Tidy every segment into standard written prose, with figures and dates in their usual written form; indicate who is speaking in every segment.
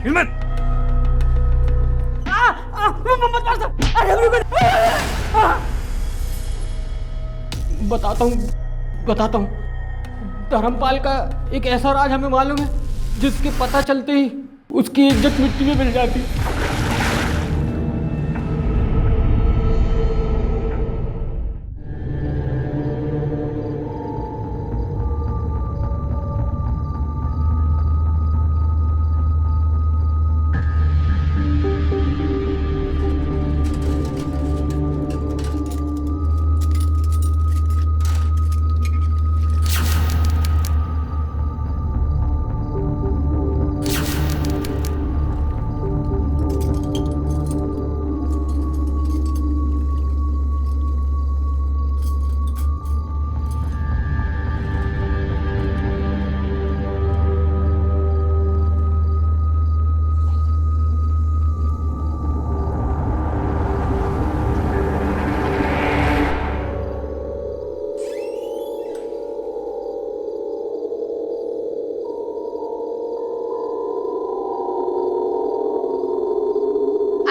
Speaker 1: हिम्मत।
Speaker 2: बताता हूँ। धर्मपाल का एक ऐसा राज हमें मालूम है जिसके पता चलते ही उसकी इज्जत मिट्टी में मिल जाती।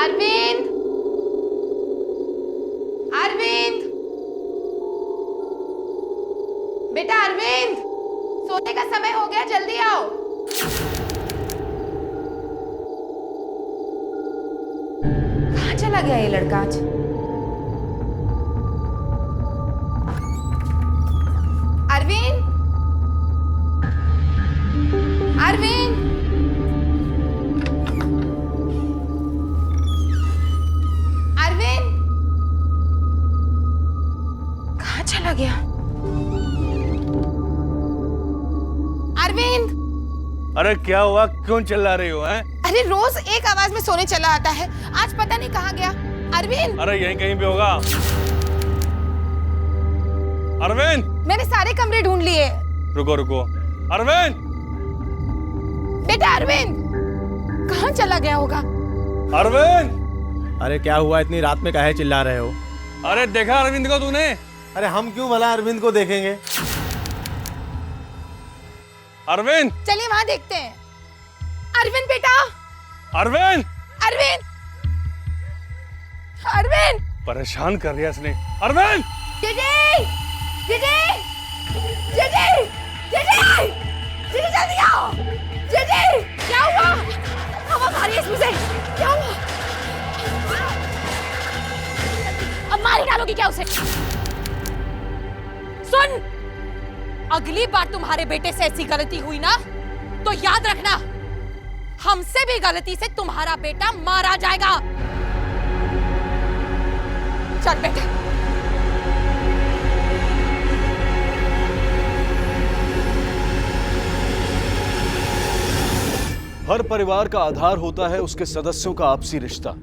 Speaker 3: अरविंद, अरविंद, बेटा अरविंद, सोने का समय हो गया, जल्दी आओ। कहाँ चला गया ये लड़का आज? अरविंद, अरविंद, अरविंद, कहाँ चला गया? अरविंद,
Speaker 1: अरे क्या हुआ, क्यों चिल्ला रही हो? हैं?
Speaker 3: अरे रोज एक आवाज में सोने चला आता है, आज पता नहीं कहाँ गया। अरविंद,
Speaker 1: अरे यहीं कहीं पे होगा। अरविंद,
Speaker 3: मैंने सारे कमरे ढूंढ लिए।
Speaker 1: रुको रुको। अरविंद,
Speaker 3: बेटा अरविंद, कहाँ चला गया होगा?
Speaker 1: अरविंद,
Speaker 4: अरे क्या हुआ, इतनी रात में काहे चिल्ला रहे हो?
Speaker 1: अरे देखा अरविंद को तूने?
Speaker 4: अरे हम क्यों भला अरविंद को देखेंगे?
Speaker 1: अरविंद,
Speaker 3: चलिए वहां देखते हैं। अरविंद बेटा,
Speaker 1: अरविंद,
Speaker 3: अरविंद, अरविंद,
Speaker 1: परेशान कर दिया इसने। अरविंद,
Speaker 3: जीजी, जीजी, जीजी, जीजी, जीजी जल्दी आओ। जीजी, क्या हुआ? हवा भारी है इसमें से, क्या हुआ? अब मार ही डालोगी क्या उसे? सुन, अगली बार तुम्हारे बेटे से ऐसी गलती हुई ना तो याद रखना, हमसे भी गलती से तुम्हारा बेटा मारा जाएगा। चल बेटे।
Speaker 5: हर परिवार का आधार होता है उसके सदस्यों का आपसी रिश्ता।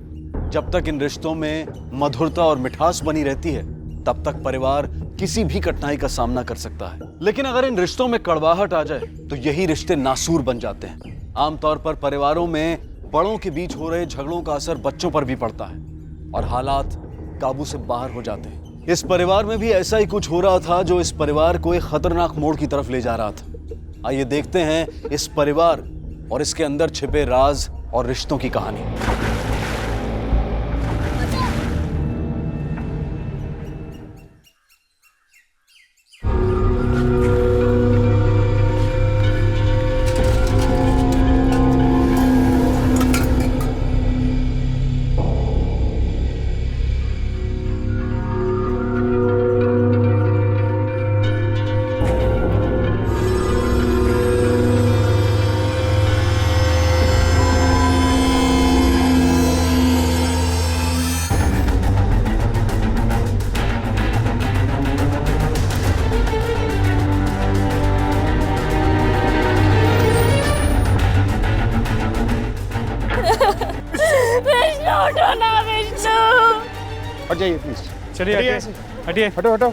Speaker 5: जब तक इन रिश्तों में मधुरता और मिठास बनी रहती है तब तक परिवार किसी भी कठिनाई का सामना कर सकता है। लेकिन अगर इन रिश्तों में कड़वाहट आ जाए तो यही रिश्ते नासूर बन जाते हैं। आमतौर पर परिवारों में बड़ों के बीच हो रहे झगड़ों का असर बच्चों पर भी पड़ता है और हालात काबू से बाहर हो जाते हैं। इस परिवार में भी ऐसा ही कुछ हो रहा था जो इस परिवार को एक खतरनाक मोड़ की तरफ ले जा रहा था। आइए देखते हैं इस परिवार और इसके अंदर छिपे राज और रिश्तों की कहानी।
Speaker 4: हट जाइए प्लीज।
Speaker 1: चलिए हटिए,
Speaker 4: हटो हटो।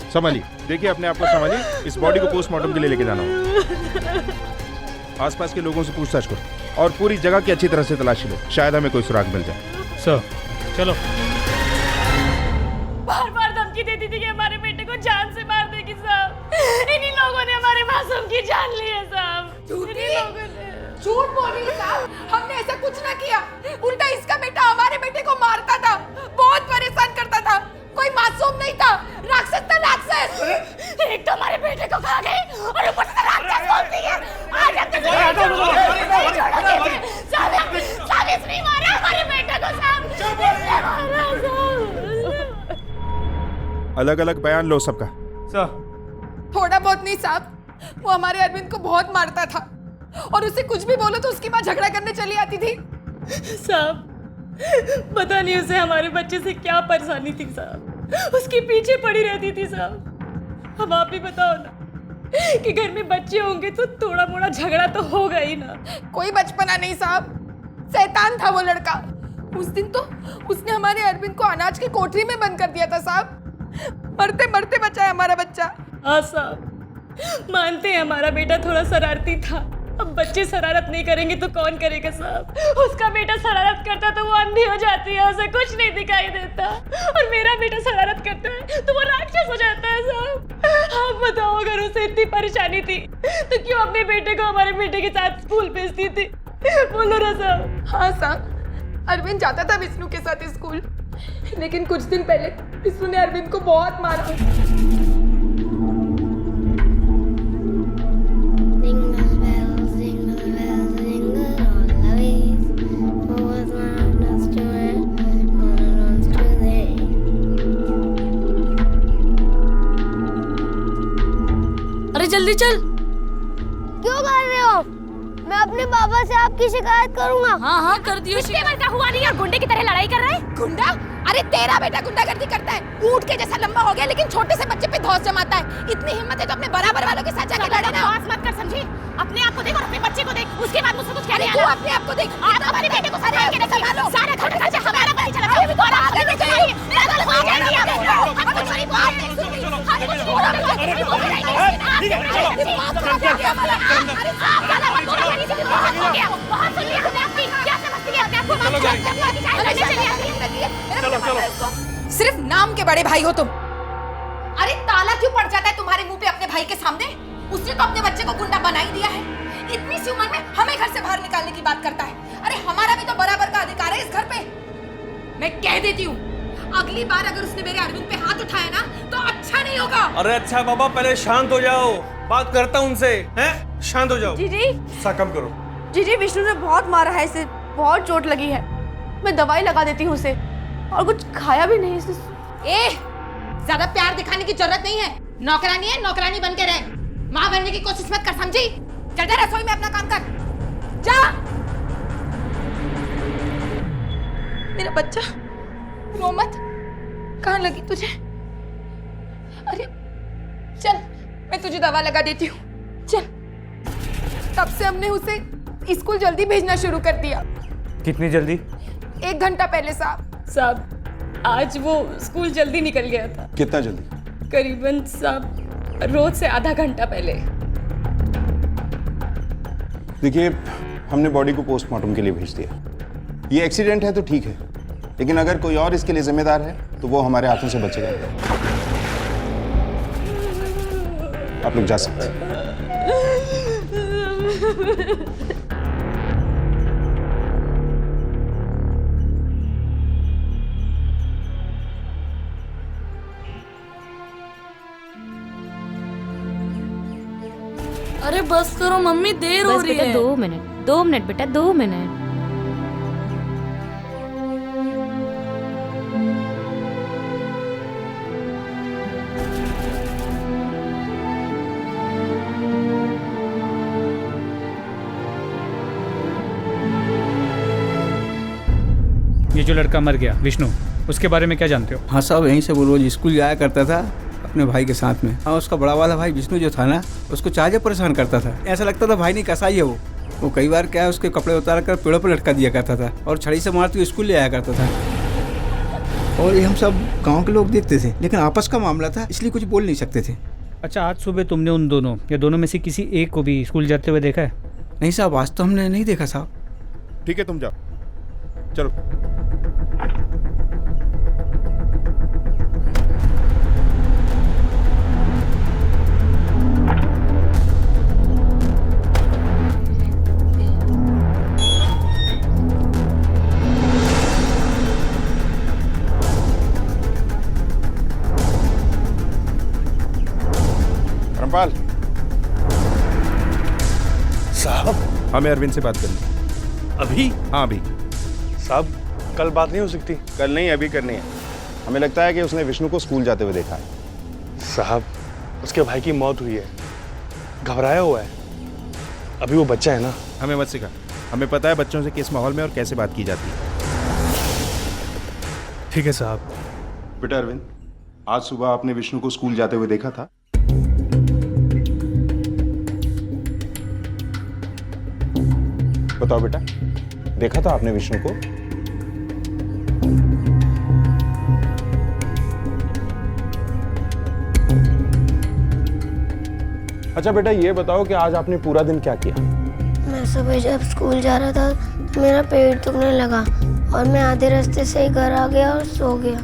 Speaker 4: संभालिए, देखिए अपने आप को संभालिए। इस बॉडी को पोस्टमार्टम के लिए लेके जाना होगा। आसपास के लोगों से पूछताछ करो। और पूरी जगह की अच्छी तरह से तलाशी लो, शायद हमें कोई सुराग मिल जाए।
Speaker 1: सर चलो।
Speaker 3: बार बार धमकी देती थी कि हमारे बेटे को जान से मार देगी साहब। इन्हीं लोगों ने हमारे मासूम की जान ली है साहब। इन्हीं लोगों ने।
Speaker 6: झूठ बोल रही है साहब, हमने ऐसा कुछ ना किया। उल्टा इसका बेटा हमारे बेटे को मारता था, बहुत परेशान करता था। कोई मासूम नहीं था, राक्षस था राक्षस।
Speaker 3: एक तो हमारे बेटे को खा गई और ऊपर से राक्षस बोलती है। आज हमने साहब इसने मारा हमारे बेटे को साहब। इसने मारा साहब।
Speaker 4: अलग अलग बयान लो सबका।
Speaker 1: सर
Speaker 6: थोड़ा बहुत नहीं साहब, वो हमारे अरविंद को बहुत मारता था और उसे कुछ भी बोलो तो उसकी माँ झगड़ा करने चली आती थी।
Speaker 7: साहब पता नहीं उसे हमारे बच्चे से क्या परेशानी थी साहब, उसके पीछे पड़ी रहती थी साहब। अब आप भी बताओ ना कि घर में बच्चे होंगे तो थोड़ा मोड़ा झगड़ा तो होगा ही ना।
Speaker 6: कोई बचपना नहीं साहब, शैतान था वो लड़का। उस दिन तो उसने हमारे अरविंद को अनाज की कोठरी में बंद कर दिया था साहब। मरते मरते बचा है हमारा बच्चा।
Speaker 7: हाँ साहब मानते हैं हमारा बेटा थोड़ा शरारती था, अब बच्चे शरारत नहीं करेंगे तो कौन करेगा साहब। उसका बेटा शरारत करता तो वो अंधी हो जाती है, उसे कुछ नहीं दिखाई देता, और मेरा बेटा शरारत करता है तो वो राक्षस हो जाता है साहब। आप बताओ अगर उसे इतनी परेशानी थी तो क्यों अपने बेटे को हमारे बेटे के साथ स्कूल भेजती थी, बोलो ना साहब।
Speaker 6: हाँ साहब, अरविंद जाता था विष्णु के साथ स्कूल, लेकिन कुछ दिन पहले विष्णु ने अरविंद को बहुत मारा।
Speaker 7: अरे जल्दी चल।
Speaker 3: क्यों कर रहे हो? मैं अपने पापा से आपकी शिकायत करूंगा।
Speaker 7: हाँ हाँ कर दियो।
Speaker 3: पिछले बार का हुआ नहीं और गुंडे की तरह लड़ाई कर रहे हैं।
Speaker 6: गुंडा? अरे तेरा बेटा गुंडागर्दी करता है, ऊंट के जैसा लंबा हो गया लेकिन छोटे से बच्चे पे धौंस जमाता है। इतनी हिम्मत है तो अपने बराबर वालों के साथ जाके लड़े ना।
Speaker 3: बकवास मत कर समझी, अपने आप को देख और अपने बच्चे को देख, उसके बाद मुझसे कुछ कहने
Speaker 6: तू
Speaker 3: आना।
Speaker 6: अपने आप को देख।
Speaker 3: आप हमारे बेटे को सारे के देखिए, सारा घर का खर्चा हमारा पर ही चला रहा है। कौन आगे नहीं चलाइए, मेरा गला कोई कह दिया। हम कुछ नहीं बात नहीं सुनी, हम कुछ छोड़ा नहीं, बोल रहे हैं। अरे आप ज्यादा मत बोलो, मेरी से बहुत हो गया, बहुत सुन लिया हमने आपकी। क्या समझती है आपको?
Speaker 1: चलो गाड़ी।
Speaker 3: चलो
Speaker 1: चलो।
Speaker 6: सिर्फ नाम के बड़े भाई हो तुम। अरे ताला क्यों पड़ जाता है तुम्हारे मुंह पे अपने भाई के सामने? उसने तो अपने बच्चे को गुंडा बना ही दिया है। इतनी सी उम्र में हमें घर से बाहर निकालने की बात करता है। अरे हमारा भी तो बराबर का अधिकार है इस घर पे। मैं कह देती हूँ, अगली बार अगर उसने मेरे अरविंद पे हाथ उठाया ना तो अच्छा नहीं होगा।
Speaker 1: अरे अच्छा बाबा पहले शांत हो जाओ, बात करता हूँ उनसे। हैं शांत हो जाओ।
Speaker 3: जीजी
Speaker 1: सा कम करो।
Speaker 3: जीजी विष्णु ने बहुत मारा है, इसे बहुत चोट लगी है। मैं दवाई लगा देती हूँ उसे, और कुछ खाया भी नहीं इसने।
Speaker 6: ए, ज्यादा प्यार दिखाने की जरूरत नहीं है। नौकरानी है, नौकरानी बन के रहे। माँ बनने की कोशिश मत कर, समझी? चल जा रसोई में अपना काम कर, जा। मेरा बच्चा, रो मत। कहाँ लगी तुझे? अरे चल, मैं तुझे दवा लगा देती हूँ, चल। तब से हमने उसे स्कूल जल्दी भेजना शुरू कर दिया।
Speaker 1: कितनी जल्दी?
Speaker 6: 1 घंटा पहले
Speaker 7: साहब आज वो स्कूल जल्दी निकल गया था।
Speaker 5: कितना जल्दी?
Speaker 7: करीबन साहब रोज से आधा घंटा पहले।
Speaker 8: देखिए हमने बॉडी को पोस्टमार्टम के लिए भेज दिया। ये एक्सीडेंट है तो ठीक है, लेकिन अगर कोई और इसके लिए जिम्मेदार है तो वो हमारे हाथों से बचेगा। आप लोग जा सकते हैं।
Speaker 7: अरे बस करो मम्मी, देर हो रही है।
Speaker 9: 2 मिनट 2 मिनट बेटा 2 मिनट।
Speaker 10: ये जो लड़का मर गया विष्णु, उसके बारे में क्या जानते हो?
Speaker 2: हाँ साहब, यहीं से वो रोज स्कूल जाया करता था अपने भाई के साथ में। हाँ, उसका बड़ा वाला भाई विष्णु जो था ना, उसको चाहे परेशान करता था। ऐसा लगता था भाई नहीं कसाई है वो कई बार क्या है उसके कपड़े उतार कर पेड़ों पर लटका दिया करता था और छड़ी से मारते हुए स्कूल ले आया करता था। और ये हम सब गाँव के लोग देखते थे, लेकिन आपस का मामला था इसलिए कुछ बोल नहीं सकते थे।
Speaker 10: अच्छा, आज सुबह तुमने उन दोनों या दोनों में से किसी एक को भी स्कूल जाते हुए देखा है?
Speaker 2: नहीं साहब, आज तो हमने नहीं देखा साहब।
Speaker 4: ठीक है तुम जाओ, चलो।
Speaker 8: धर्मपाल,
Speaker 1: साहब
Speaker 4: हमें अरविंद से बात करनी।
Speaker 1: अभी?
Speaker 4: हाँ अभी।
Speaker 1: साहब कल बात नहीं हो सकती?
Speaker 8: कल नहीं, अभी करनी है। हमें लगता है कि उसने विष्णु को स्कूल जाते हुए देखा है।
Speaker 1: साहब उसके भाई की मौत हुई है, घबराया हुआ है। अभी वो बच्चा है ना।
Speaker 4: हमें मत सिखा, हमें पता है बच्चों से किस माहौल में और कैसे बात की जाती है।
Speaker 1: ठीक है साहब।
Speaker 8: बेटा अरविंद, आज सुबह आपने विष्णु को स्कूल जाते हुए देखा था? बताओ बेटा, देखा था आपने विष्णु को? अच्छा बेटा, ये बताओ कि आज आपने पूरा दिन क्या किया?
Speaker 11: मैं सुबह जब स्कूल जा रहा था तो मेरा पेट दुखने लगा और मैं आधे रास्ते से ही घर आ गया और सो गया।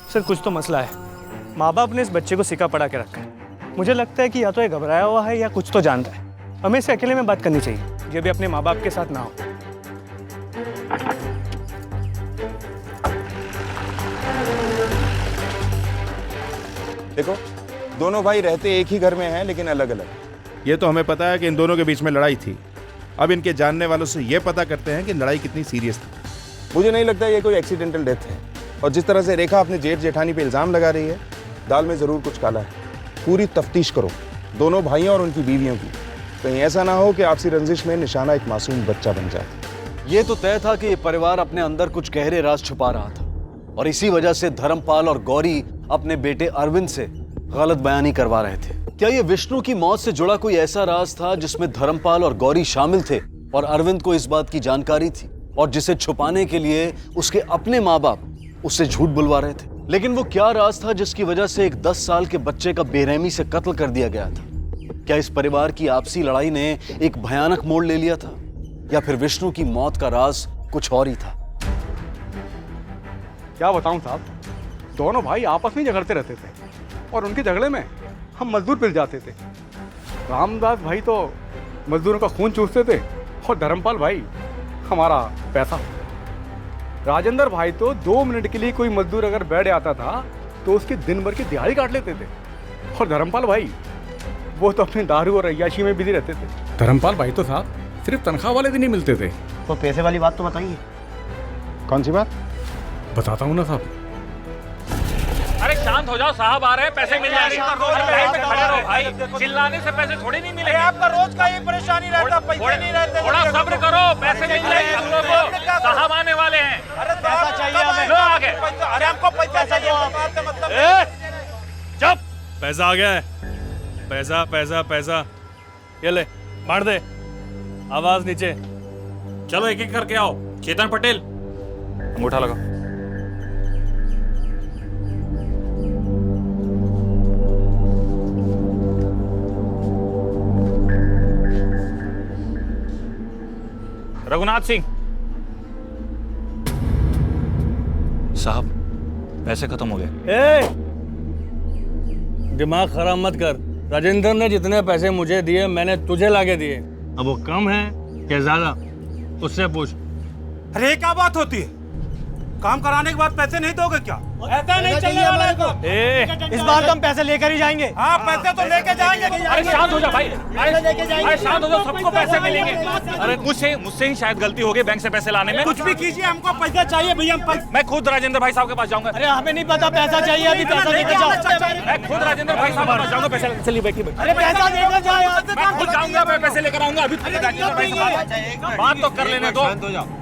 Speaker 1: सर कुछ तो मसला है। माँ बाप ने इस बच्चे को सिक्का पड़ा के रखा है। मुझे लगता है कि या तो ये घबराया हुआ है या कुछ तो जानता है। हमें इसे अकेले में बात करनी चाहिए, ये भी अपने माँ बाप के साथ ना हो।
Speaker 8: देखो, दोनों भाई रहते एक ही घर में हैं लेकिन अलग अलग।
Speaker 4: ये तो हमें पता है कि इन दोनों के बीच में लड़ाई थी। अब इनके जानने वालों से ये पता करते हैं कि लड़ाई कितनी सीरियस थी।
Speaker 8: मुझे नहीं लगता ये कोई एक्सीडेंटल डेथ है। और जिस तरह से रेखा अपने जेठ जेठानी पे इल्जाम लगा रही है, दाल में जरूर कुछ काला है। पूरी तफ्तीश करो दोनों भाइयों और उनकी बीवियों की। कहीं ऐसा ना हो कि आपसी रंजिश में निशाना एक मासूम बच्चा बन जाए।
Speaker 5: ये तो तय था कि ये परिवार अपने अंदर कुछ गहरे राज छुपा रहा था और इसी वजह से धर्मपाल और गौरी अपने बेटे अरविंद से गलत बयानी करवा रहे थे। क्या ये विष्णु की मौत से जुड़ा कोई ऐसा राज था जिसमें धर्मपाल और गौरी शामिल थे और अरविंद को इस बात की जानकारी थी और जिसे छुपाने के लिए उसके अपने माँ बाप उससे झूठ बुलवा रहे थे? लेकिन वो क्या राज था जिसकी वजह से एक 10 साल के बच्चे का बेरहमी से कत्ल कर दिया गया था? क्या इस परिवार की आपसी लड़ाई ने एक भयानक मोड़ ले लिया था या फिर विष्णु की मौत का राज कुछ और ही था?
Speaker 12: क्या बताऊं साहब, दोनों भाई आपस में झगड़ते रहते थे और उनके झगड़े में हम मजदूर पिल जाते थे। रामदास भाई तो मजदूरों का खून चूसते थे और धर्मपाल भाई हमारा पैसा। राजेंद्र भाई तो 2 मिनट के लिए कोई मजदूर अगर बैठ आता था तो उसके दिन भर की दिहाड़ी काट लेते थे और धर्मपाल भाई वो तो अपने दारू और अय्याशी में बिजी रहते थे। धर्मपाल भाई तो साहब सिर्फ तनख्वाह वाले दिन ही मिलते थे।
Speaker 13: तो पैसे वाली बात तो बताइए।
Speaker 8: कौन सी बात?
Speaker 12: बताता हूँ ना साहब।
Speaker 10: अरे शांत हो जाओ साहब, आ रहे हैं, पैसे मिल जाएंगे। खड़े रहो भाई, चिल्लाने से पैसे थोड़े नहीं मिलेंगे।
Speaker 13: आपका रोज का ये परेशानी रहता, पैसे नहीं रहते।
Speaker 10: थोड़ा सब्र करो, पैसे मिल जाएंगे तुम लोगों को। साहब आने वाले हैं।
Speaker 13: अरे पैसा चाहिए हमें।
Speaker 10: लो आगे।
Speaker 13: अरे हमको पैसा चाहिए। मतलब
Speaker 1: चुप। पैसा आ गया है। पैसा पैसा पैसा, ये ले मार दे। आवाज नीचे।
Speaker 10: चलो एक एक करके आओ। चेतन पटेल, अंगूठा लगाओ। रघुनाथ सिंह साहब, पैसे खत्म हो गए।
Speaker 1: दिमाग खराब मत कर। राजेंद्र ने जितने पैसे मुझे दिए मैंने तुझे लाके दिए। अब वो कम है या ज्यादा उससे पूछ।
Speaker 13: अरे क्या बात होती है? काम कराने के बाद पैसे नहीं दोगे क्या? ऐसा नहीं चलने वाला है।
Speaker 1: इस बार तो हम पैसे लेकर ही जाएंगे।
Speaker 13: हाँ पैसे तो लेके जाएंगे।
Speaker 10: अरे शांत हो जा भाई, अरे शांत हो जाओ, सबको पैसे मिलेंगे। अरे मुझसे ही शायद गलती हो गई बैंक से पैसे लाने में।
Speaker 13: कुछ भी कीजिए, हमको पैसा चाहिए भैया।
Speaker 10: मैं खुद राजेंद्र भाई साहब के पास जाऊंगा।
Speaker 1: अरे हमें नहीं पता, पैसा चाहिए अभी। पैसा लेकर जाओ।
Speaker 10: मैं खुद राजेंद्र भाई साहब के पास जाऊंगा। पैसे चलिए बैठिए।
Speaker 1: अरे पैसा लेकर जाओ।
Speaker 10: मैं खुद जाऊंगा, मैं पैसे लेकर आऊंगा। अभी बात तो कर लेने दो।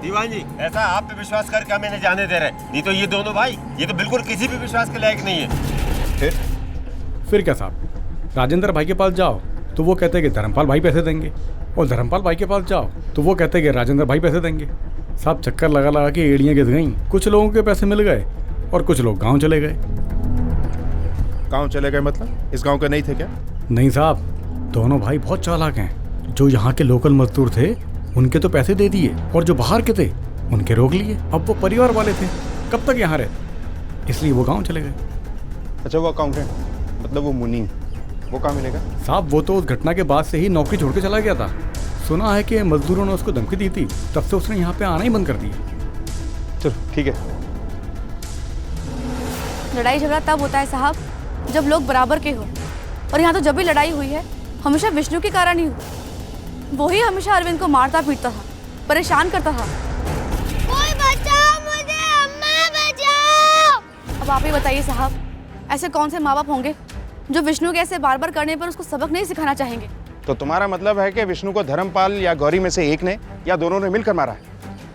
Speaker 13: दीवान जी, ऐसा आप पे विश्वास करके हमें नहीं जाने दे रहे। नहीं तो ये दोनों भाई ये तो बिल्कुल किसी भी विश्वास के लायक नहीं है।
Speaker 12: फिर क्या साहब, राजेंद्र भाई के पास जाओ तो वो कहते हैं कि धर्मपाल भाई पैसे देंगे और धर्मपाल भाई के पास जाओ तो वो कहते हैं कि राजेंद्र भाई पैसे देंगे। साहब चक्कर लगा लगा के एड़ियाँ गिर गई। कुछ लोगों के पैसे मिल गए और कुछ लोग गांव चले गए।
Speaker 4: गांव चले गए मतलब? इस गांव के नहीं थे क्या?
Speaker 12: नहीं साहब, दोनों भाई बहुत चालाक हैं। जो यहाँ के लोकल मजदूर थे उनके तो पैसे दे दिए, और जो बाहर के थे उनके रोक लिए। अब वो परिवार वाले थे, कब तक यहाँ रहते, इसलिए वो गांव चले गए।
Speaker 8: अच्छा, वो अकाउंटेंट मतलब वो मुनीम, वो कहाँ मिलेगा?
Speaker 12: साहब वो तो उस घटना के बाद से ही नौकरी छोड़ के चला गया था। सुना है कि मजदूरों ने उसको धमकी दी थी, तब से उसने यहाँ पे आना ही बंद कर दिया।
Speaker 8: चलो ठीक है।
Speaker 3: लड़ाई झगड़ा तब होता है साहब जब लोग बराबर के हो, और यहाँ तो जब भी लड़ाई हुई है हमेशा विष्णु के कारण ही हुई। वही हमेशा अरविंद को मारता पीटता था, परेशान करता था।
Speaker 11: कोई बचाओ मुझे, अम्मा बचाओ।
Speaker 3: अब आप ही बताइए साहब, ऐसे कौन से माँ बाप होंगे जो विष्णु के ऐसे बार बार करने पर उसको सबक नहीं सिखाना चाहेंगे?
Speaker 8: तो तुम्हारा मतलब है कि विष्णु को धर्मपाल या गौरी में से एक ने या दोनों ने मिलकर मारा है?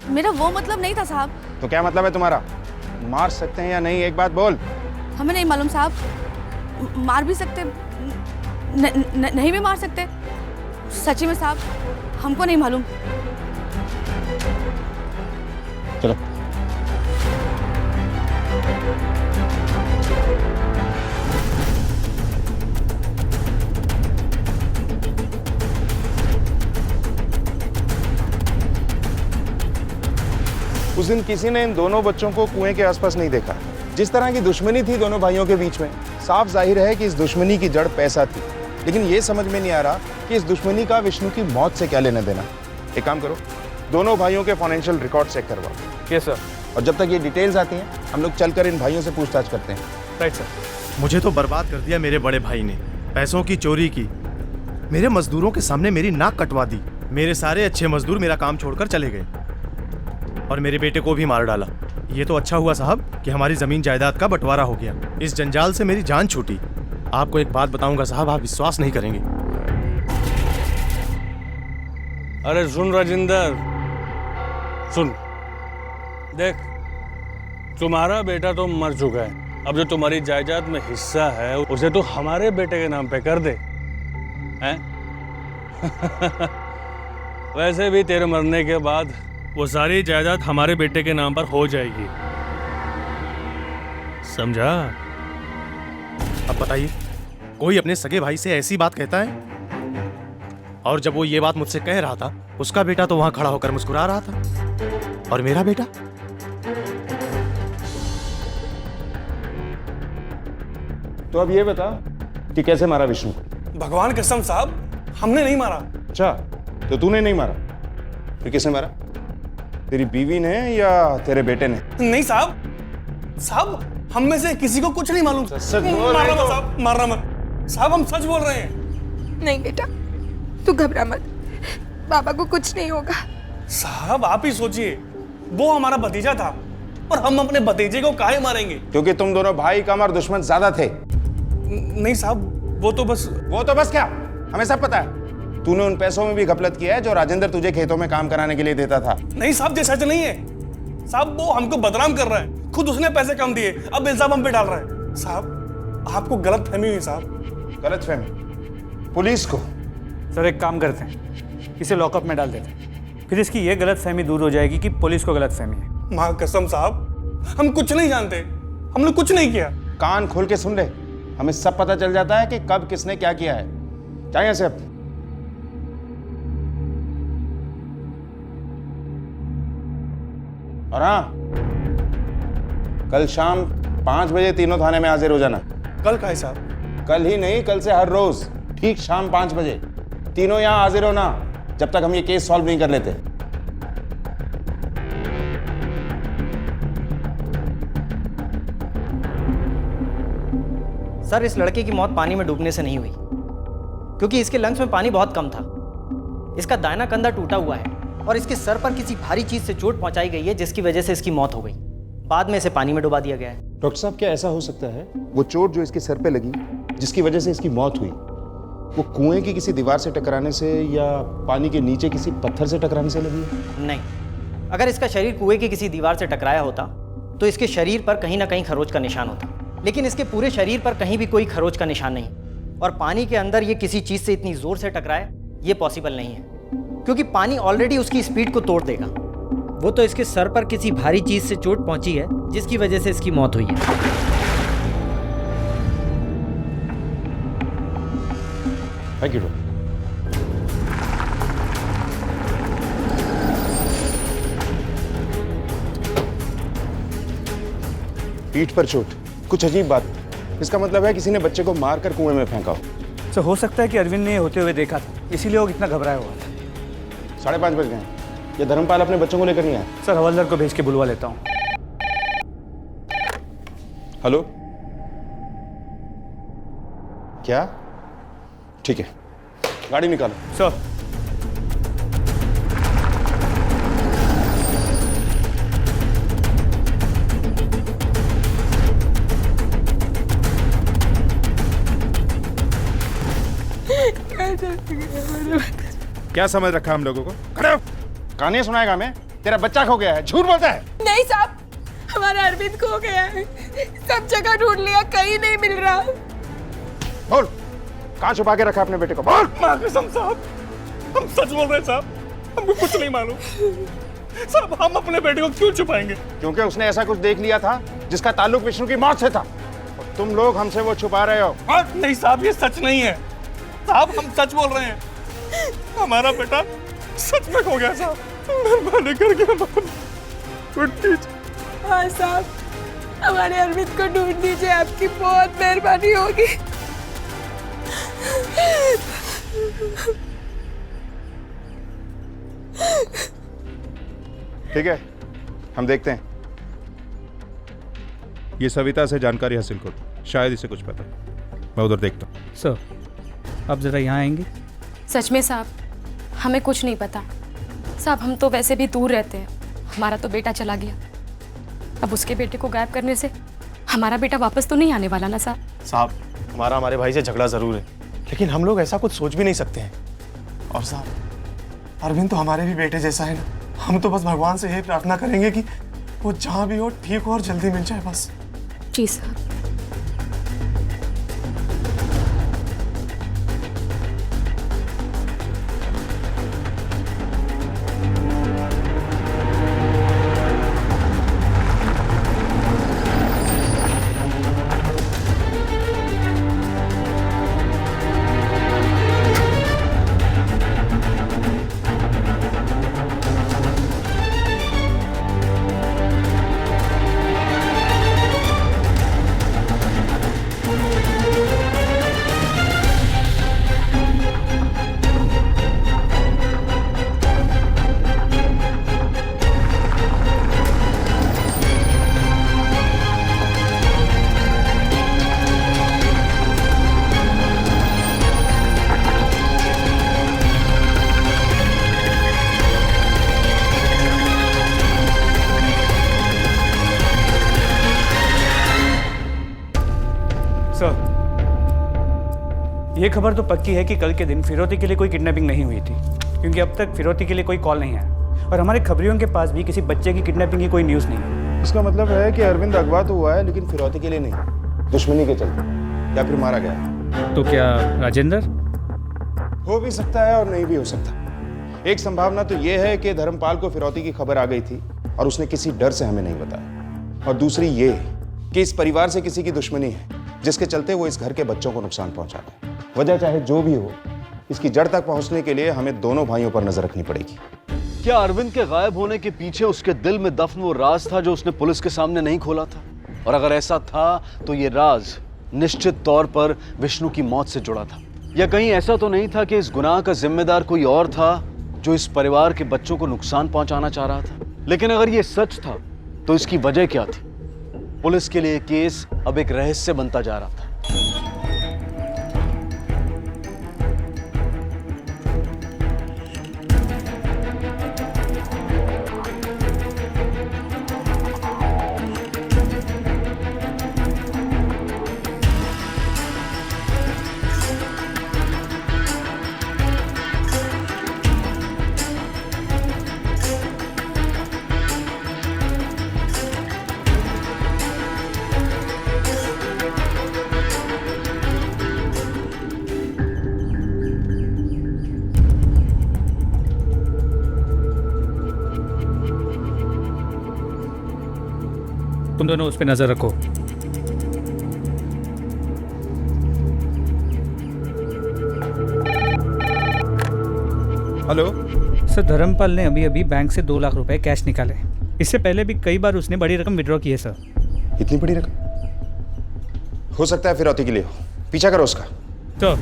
Speaker 3: मेरा वो मतलब नहीं था साहब।
Speaker 8: तो क्या मतलब है तुम्हारा? मार सकते हैं या नहीं, एक बात बोल।
Speaker 3: हमें नहीं मालूम साहब, मार भी सकते नहीं भी मार सकते। सच्ची में साहब हमको नहीं मालूम।
Speaker 8: चलो। उस दिन किसी ने इन दोनों बच्चों को कुएं के आसपास नहीं देखा। जिस तरह की दुश्मनी थी दोनों भाइयों के बीच में, साफ जाहिर है कि इस दुश्मनी की जड़ पैसा थी। लेकिन ये समझ में नहीं आ रहा कि इस दुश्मनी का विष्णु की मौत से क्या लेना देना। एक काम करो, दोनों भाइयों के फाइनेंशियल रिकॉर्ड चेक करवाओ।
Speaker 1: Yes sir.
Speaker 8: और जब तक ये डिटेल्स आती हैं हम लोग चलकर इन भाइयों से पूछताछ करते हैं।
Speaker 1: Right sir.
Speaker 14: मुझे तो बर्बाद कर दिया मेरे बड़े भाई ने, पैसों की चोरी की, मेरे मजदूरों के सामने मेरी नाक कटवा दी। मेरे सारे अच्छे मजदूर मेरा काम छोड़कर चले गए और मेरे बेटे को भी मार डाला। ये तो अच्छा हुआ साहब कि हमारी जमीन जायदाद का बंटवारा हो गया। इस जंजाल से मेरी जान छूटी। आपको एक बात बताऊंगा साहब, आप विश्वास नहीं करेंगे।
Speaker 5: अरे सुन राजेंद्र, सुन, देख तुम्हारा बेटा तो मर चुका है। अब जो तुम्हारी जायदाद में हिस्सा है उसे तो हमारे बेटे के नाम पे कर दे, हैं? वैसे भी तेरे मरने के बाद
Speaker 10: वो सारी जायदाद हमारे बेटे के नाम पर हो जाएगी, समझा?
Speaker 14: अब बताइए, कोई अपने सगे भाई से ऐसी बात कहता है? और जब वो ये बात मुझसे कह रहा था, उसका बेटा तो वहां खड़ा होकर मुस्कुरा रहा था, और मेरा बेटा?
Speaker 8: तो अब ये बता कि कैसे मारा विष्णु?
Speaker 1: भगवान कसम साहब, हमने नहीं मारा।
Speaker 8: अच्छा, तो तूने नहीं मारा, फिर किसने मारा? तेरी बीवी ने या तेरे बेटे ने?
Speaker 1: नहीं साहब, साहब हम में से किसी को कुछ नहीं मालूम।
Speaker 8: सच बोल रहे
Speaker 1: मारना मत साहब, मारना मत साहब, हम सच बोल रहे हैं।
Speaker 6: नहीं बेटा, तू घबरा मत, बाबा को कुछ नहीं होगा।
Speaker 1: साहब आप ही सोचिए, वो हमारा भतीजा था और हम अपने भतीजे को काहे मारेंगे?
Speaker 8: क्योंकि तुम दोनों भाई कम और दुश्मन ज्यादा थे।
Speaker 1: नहीं साहब, वो तो बस
Speaker 8: क्या, हमें सब पता है। तूने उन पैसों में भी घपलत किया है जो राजेंद्र तुझे खेतों में काम कराने के लिए देता था।
Speaker 1: नहीं साहब, ये सच नहीं है साहब, वो हमको बदनाम कर रहा है। खुद उसने पैसे कम दिए, अब इल्जाम हम पे डाल रहा है। साहब आपको गलत फहमी हुई साहब।
Speaker 8: गलत फहमी? पुलिस को?
Speaker 1: सर एक काम करते हैं, इसे लॉकअप में डाल देते हैं, फिर इसकी ये गलत फहमी दूर हो जाएगी कि पुलिस को गलत फहमी है। माँ कसम साहब, हम कुछ नहीं जानते, हमने कुछ नहीं किया।
Speaker 8: कान खोल के सुन ले, हमें सब पता चल जाता है कि कब किसने क्या किया है। जा यहाँ से अब। और हाँ, कल शाम 5 बजे तीनों थाने में हाजिर हो जाना।
Speaker 1: कल का है साहब?
Speaker 8: कल ही नहीं, कल से हर रोज ठीक शाम 5 बजे तीनों यहाँ हाजिर होना, जब तक हम ये केस सॉल्व नहीं कर लेते।
Speaker 15: सर इस लड़के की मौत पानी में डूबने से नहीं हुई, क्योंकि इसके लंग्स में पानी बहुत कम था। इसका दाहिना कंधा टूटा हुआ है और इसके सर पर किसी भारी चीज से चोट पहुंचाई गई है, जिसकी वजह से इसकी मौत हो गई। बाद में इसे पानी में डुबा दिया गया है।
Speaker 8: डॉक्टर साहब, क्या ऐसा हो सकता है वो चोट जो इसके सर पे लगी, जिसकी वजह से इसकी मौत हुई, वो कुएं की किसी दीवार से टकराने से या पानी के नीचे किसी पत्थर से टकराने से लगी है?
Speaker 15: नहीं, अगर इसका शरीर कुएं की किसी दीवार से टकराया होता तो इसके शरीर पर कहीं ना कहीं खरोच का निशान होता, लेकिन इसके पूरे शरीर पर कहीं भी कोई खरोच का निशान नहीं। और पानी के अंदर ये किसी चीज से इतनी जोर से टकराए, ये पॉसिबल नहीं है, क्योंकि पानी ऑलरेडी उसकी स्पीड को तोड़ देगा। वो तो इसके सर पर किसी भारी चीज से चोट पहुंची है जिसकी वजह से इसकी मौत हुई है।
Speaker 8: Thank you. पीठ पर चोट, कुछ अजीब बात। इसका मतलब है किसी ने बच्चे को मारकर कुएं में फेंका हो।
Speaker 1: सर हो सकता है कि अरविंद ने होते हुए देखा था, इसीलिए वो इतना घबराया हुआ था।
Speaker 8: 5:30 बज गए। ये धर्मपाल अपने बच्चों को लेकर नहीं आया?
Speaker 1: सर हवलदार को भेज के बुलवा लेता हूँ।
Speaker 8: हेलो, क्या? ठीक है, गाड़ी निकालो।
Speaker 1: सर
Speaker 4: क्या समझ रखा हम लोगों को?
Speaker 8: खड़े हो। कहानी सुनाएगा मैं? तेरा बच्चा खो गया है, झूठ बोलता है।
Speaker 6: नहीं साहब, हमारा अरविंद खो गया है। सब जगह ढूंढ लिया, कहीं नहीं मिल रहा।
Speaker 8: बोल, कहाँ छुपा के रखा अपने बेटे को? बोल।
Speaker 1: माँ कसम साहब, हम सच बोल रहे हैं साहब, हमको कुछ नहीं मालूम। साहब हम अपने बेटे को क्यों छुपाएंगे?
Speaker 8: क्योंकि उसने ऐसा कुछ देख लिया था जिसका ताल्लुक विष्णु की मौत से था, और तुम लोग हमसे वो छुपा रहे हो।
Speaker 1: नहीं साहब, ये सच नहीं है साहब, हम सच बोल रहे हैं। हमारा बेटा सच में खो गया साहब, मेहरबानी करके हमारा ढूंढ दीजिए।
Speaker 6: हाँ साहब, हमारे अरविंद को ढूंढ दीजिए, आपकी बहुत मेहरबानी होगी।
Speaker 8: ठीक है, हम देखते हैं।
Speaker 4: ये सविता से जानकारी हासिल करो, शायद इसे कुछ पता है। मैं उधर देखता हूँ।
Speaker 1: सर आप जरा यहाँ आएंगे?
Speaker 7: सच में साहब, हमें कुछ नहीं पता साहब, हम तो वैसे भी दूर रहते हैं। हमारा तो बेटा चला गया, अब उसके बेटे को गायब करने से हमारा बेटा वापस तो नहीं आने वाला ना साहब।
Speaker 14: साहब, हमारे भाई से झगड़ा जरूर है, लेकिन हम लोग ऐसा कुछ सोच भी नहीं सकते हैं। और साहब, अरविंद तो हमारे भी बेटे जैसा है ना, हम तो बस भगवान से यही प्रार्थना करेंगे कि वो जहाँ भी हो ठीक हो और जल्दी मिल जाए बस।
Speaker 7: जी साहब।
Speaker 1: ये खबर तो पक्की है कि कल के दिन फिरौती के लिए कोई किडनैपिंग नहीं हुई थी, क्योंकि अब तक फिरौती के लिए कोई कॉल नहीं आया और हमारे खबरियों के पास भी किसी बच्चे की किडनैपिंग की कोई न्यूज़ नहीं है।
Speaker 8: इसका मतलब है कि अरविंद अगवा तो हुआ है, लेकिन फिरौती के लिए नहीं, दुश्मनी के चलते, या फिर मारा गया।
Speaker 1: तो क्या राजेंद्र?
Speaker 8: हो भी सकता है और नहीं भी हो सकता। एक संभावना तो यह है कि धर्मपाल को फिरौती की खबर आ गई थी और उसने किसी डर से हमें नहीं बताया, और दूसरी ये कि इस परिवार से किसी की दुश्मनी है जिसके चलते वो इस घर के बच्चों को नुकसान पहुंचा रहा है। वजह चाहे जो भी हो, इसकी जड़ तक पहुंचने के लिए हमें दोनों भाइयों पर नजर रखनी पड़ेगी।
Speaker 5: क्या अरविंद के गायब होने के पीछे उसके दिल में दफन वो राज था जो उसने पुलिस के सामने नहीं खोला था? और अगर ऐसा था तो ये राज निश्चित तौर पर विष्णु की मौत से जुड़ा था। या कहीं ऐसा तो नहीं था कि इस गुनाह का जिम्मेदार कोई और था जो इस परिवार के बच्चों को नुकसान पहुंचाना चाह रहा था? लेकिन अगर ये सच था तो इसकी वजह क्या थी? पुलिस के लिए केस अब एक रहस्य बनता जा रहा था।
Speaker 1: तुम दोनों उस पर नजर रखो।
Speaker 4: हेलो
Speaker 1: सर, धर्मपाल ने अभी अभी बैंक से 2 लाख रुपए कैश निकाले। इससे पहले भी कई बार उसने बड़ी रकम विड्रॉ की है सर।
Speaker 8: इतनी बड़ी रकम? हो सकता है फिरौती के लिए हो। पीछा करो उसका।
Speaker 1: तो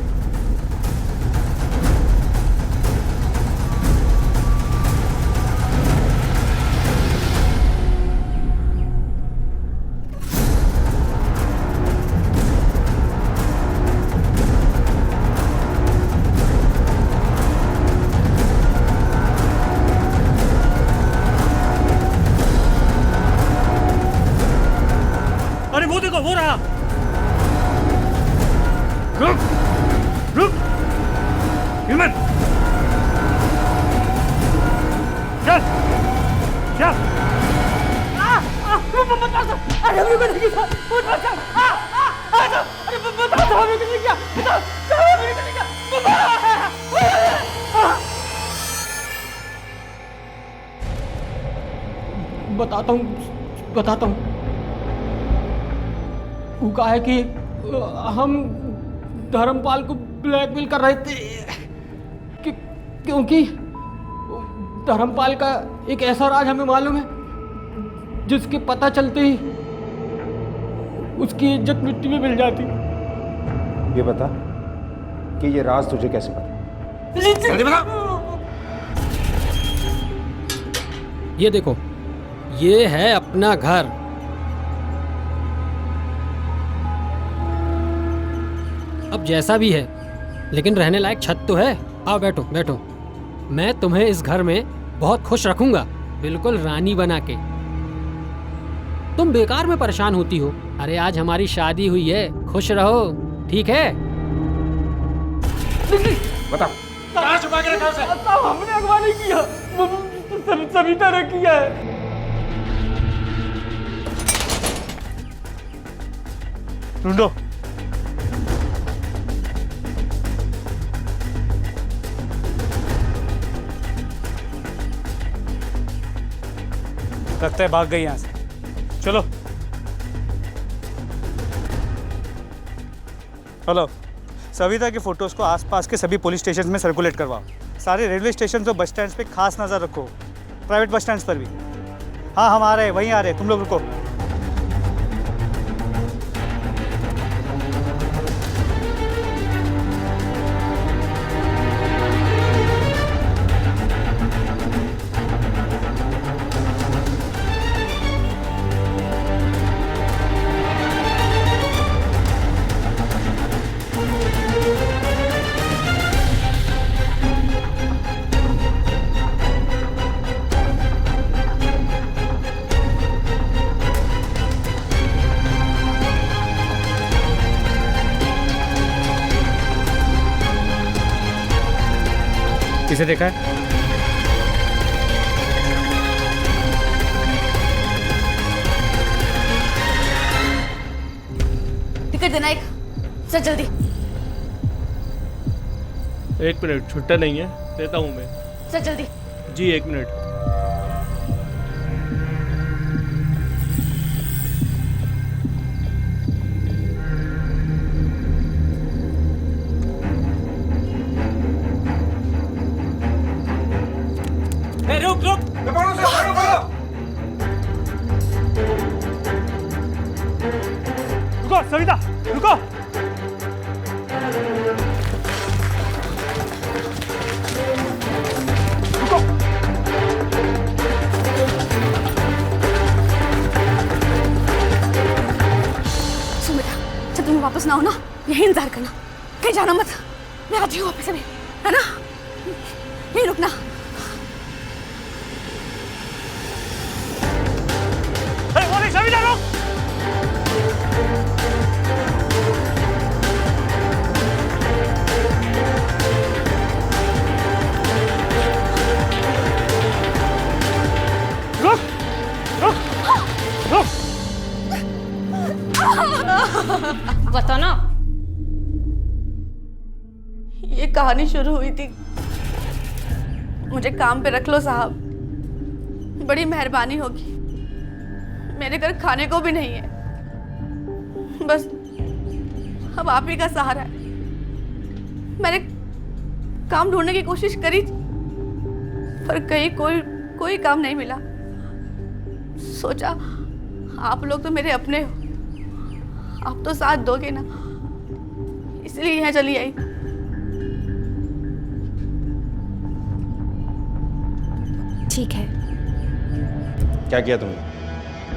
Speaker 1: अरे वो देखो, वो रहा। रुक रुक, हिम्मत, चल चल।
Speaker 3: अरे अभी मैंने किया, बहुत बचा। अरे बताओ हमें किसने किया, बताओ हमें किसने किया।
Speaker 15: बताता हूँ। वो कहा है कि हम धर्मपाल को ब्लैकमेल कर रहे थे क्योंकि धर्मपाल का एक ऐसा राज हमें मालूम है जिसके पता चलते ही उसकी इज्जत मिट्टी में मिल जाती।
Speaker 8: ये बता कि ये राज तुझे कैसे पता?
Speaker 15: जल्दी बता।
Speaker 16: ये देखो, ये है अपना घर। अब जैसा भी है, लेकिन रहने लायक छत तो है। आओ बैठो बैठो। मैं तुम्हें इस घर में बहुत खुश रखूंगा, बिल्कुल रानी बना के। तुम बेकार में परेशान होती हो। अरे आज हमारी शादी हुई है, खुश रहो, ठीक है?
Speaker 8: बताओ।
Speaker 3: कहाँ छुपा के रखा उसे? हमने अगवा नहीं किया, सविता ने किया है।
Speaker 1: ढूंढो। लगता है भाग गई यहाँ से। चलो। हेलो, सविता के फोटोज को आसपास के सभी पुलिस स्टेशन में सर्कुलेट करवाओ। सारे रेलवे स्टेशन और बस स्टैंड पे खास नज़र रखो, प्राइवेट बस स्टैंड पर भी। हाँ, हम आ रहे हैं, वहीं आ रहे हैं, तुम लोग रुको। किसे देखा है?
Speaker 6: टिकट देना एक, चल जल्दी।
Speaker 10: 1 मिनट, छुट्टा नहीं है, देता हूँ मैं।
Speaker 6: चल जल्दी।
Speaker 10: जी 1 मिनट।
Speaker 3: रुक रुक,
Speaker 1: रुको सविता, रुको।
Speaker 6: सुमिता, जब तुम वापस ना हो ना, यही इंतजार करना, कहीं जाना मत। मैं आती हूँ वापस अभी, है ना? यही रुकना।
Speaker 1: सविता रुक। रुक रुक रुक।
Speaker 7: बता ना।
Speaker 6: ये कहानी शुरू हुई थी, मुझे काम पे रख लो साहब, बड़ी मेहरबानी होगी।
Speaker 3: मेरे घर खाने को भी नहीं है। बस अब आप ही का सहारा है। मैंने काम ढूंढने की कोशिश करी पर कहीं कोई काम नहीं मिला। सोचा आप लोग तो मेरे अपने हो, आप तो साथ दोगे ना, इसलिए यहाँ चली आई।
Speaker 6: ठीक है।
Speaker 8: क्या किया तुमने?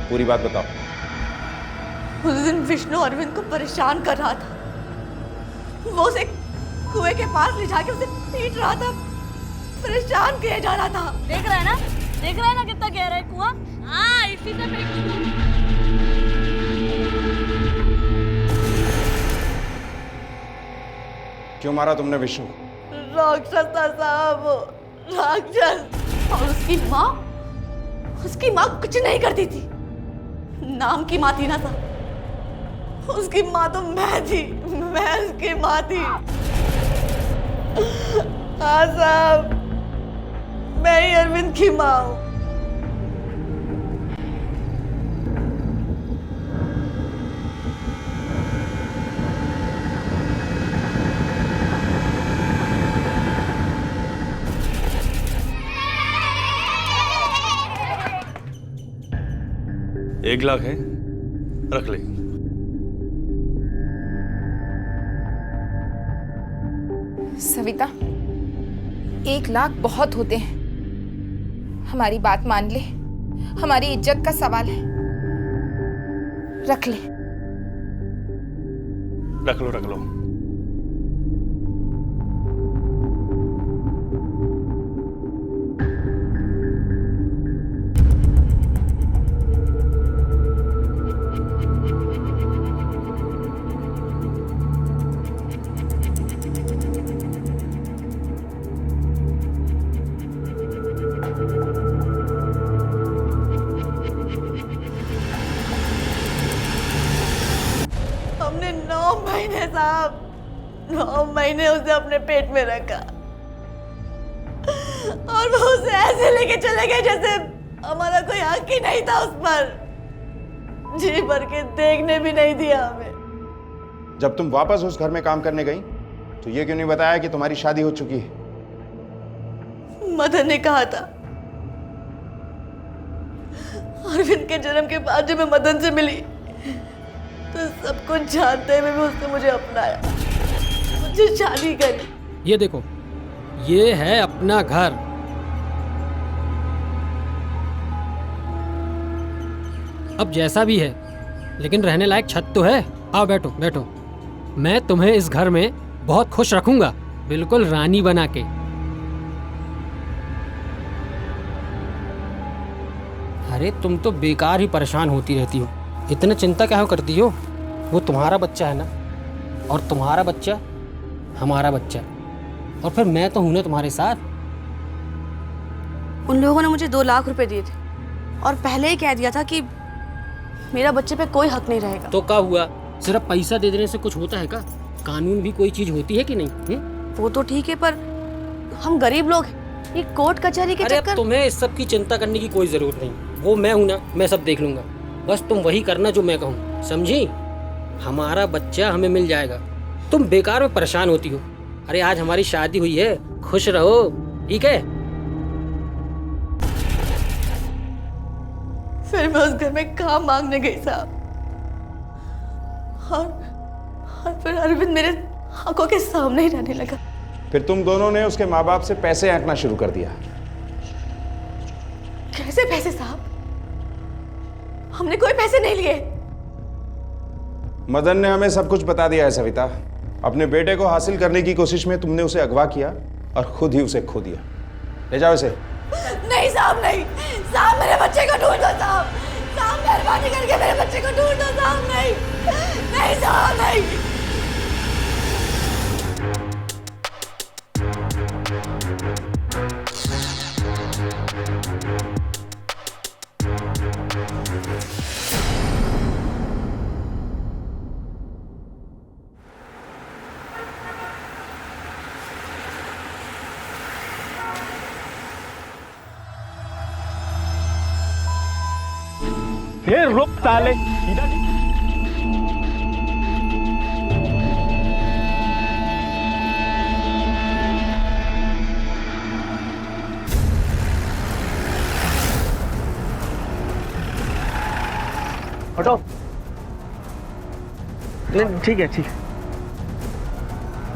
Speaker 8: पूरी बात बताओ।
Speaker 3: उस दिन विष्णु अरविंद को परेशान कर रहा था। वो उसे कुएं के पास ले जाके उसे पीट रहा था, परेशान किया जा रहा था।
Speaker 7: देख रहा है ना, देख रहा है ना कितना गहरा है कुआं। हाँ, इसी से
Speaker 8: क्यों मारा तुमने विष्णु?
Speaker 3: राक्षस था साहब, राक्षस। और उसकी माँ कुछ नहीं करती थी। नाम की माँ थी ना साहब, उसकी माँ तो मैं थी, मैं उसकी माँ थी। हाँ साहब, मैं ही अरविंद की माँ हूँ।
Speaker 5: एक लाख है, रख ले।
Speaker 6: सविता, 1 लाख बहुत होते हैं। हमारी बात मान ले, हमारी इज्जत का सवाल है। रख ले।
Speaker 5: रख लो, रख लो।
Speaker 3: हमने 9 महीने साहब, 9 महीने उसे अपने पेट में रखा और वो उसे ऐसे लेके चले गए जैसे हमारा कोई हक ही नहीं था उस पर। जी भर के देखने भी नहीं दिया हमें।
Speaker 8: जब तुम वापस उस घर में काम करने गई तो ये क्यों नहीं बताया कि तुम्हारी शादी हो चुकी है?
Speaker 3: मदन ने कहा था। अरविंद के जन्म के बाद जब मैं मदन से मिली तो सब कुछ जानते हुए भी उसने मुझे अपनाया, मुझे शादी करी।
Speaker 16: ये देखो, ये है अपना घर। अब जैसा भी है, लेकिन रहने लायक छत तो है। आओ बैठो बैठो। मैं तुम्हें इस घर में बहुत खुश रखूंगा, बिल्कुल रानी बना के। अरे तुम तो बेकार ही परेशान होती रहती हो, इतनी चिंता क्या करती हो? वो तुम्हारा बच्चा है ना, और तुम्हारा बच्चा हमारा बच्चा, और फिर मैं तो हूं ना तुम्हारे साथ।
Speaker 3: उन लोगों ने मुझे 2 लाख रुपए दिए थे और पहले ही कह दिया था कि मेरा बच्चे पे कोई हक नहीं रहेगा।
Speaker 16: तो क्या हुआ? सिर्फ पैसा दे देने से कुछ होता है क्या? कानून भी कोई चीज होती है कि नहीं?
Speaker 3: वो तो ठीक है, पर हम गरीब लोग हैं, ये कोर्ट कचहरी के चक्कर।
Speaker 16: तुम्हें इस सब की चिंता करने की कोई जरूरत नहीं। वो मैं हूं ना, मैं सब देख लूंगा। बस तुम वही करना जो मैं कहूँ, समझी? हमारा बच्चा हमें मिल जाएगा। तुम बेकार में परेशान होती हो। अरे आज हमारी शादी हुई है, खुश रहो, ठीक है?
Speaker 3: फिर मैं उस घर में काम मांगने गई साहब, और फिर अरविंद मेरे आंखों के सामने ही रहने लगा।
Speaker 8: फिर तुम दोनों ने उसके माँ बाप से पैसे ऐंठना शुरू कर दिया।
Speaker 3: कैसे पैसे साहब? हमने कोई पैसे नहीं लिए।
Speaker 8: मदन ने हमें सब कुछ बता दिया है सविता। अपने बेटे को हासिल करने की कोशिश में तुमने उसे अगवा किया और खुद ही उसे खो दिया। ले जाओ इसे।
Speaker 3: नहीं साहब, नहीं साहब, मेरे बच्चे को ढूंढो साहब, साहब मेहरबानी करके मेरे बच्चे को ढूंढो साहब। नहीं नहीं साहब, नहीं।
Speaker 17: फिर रुक साले।
Speaker 18: हटो। नहीं ठीक है ठीक।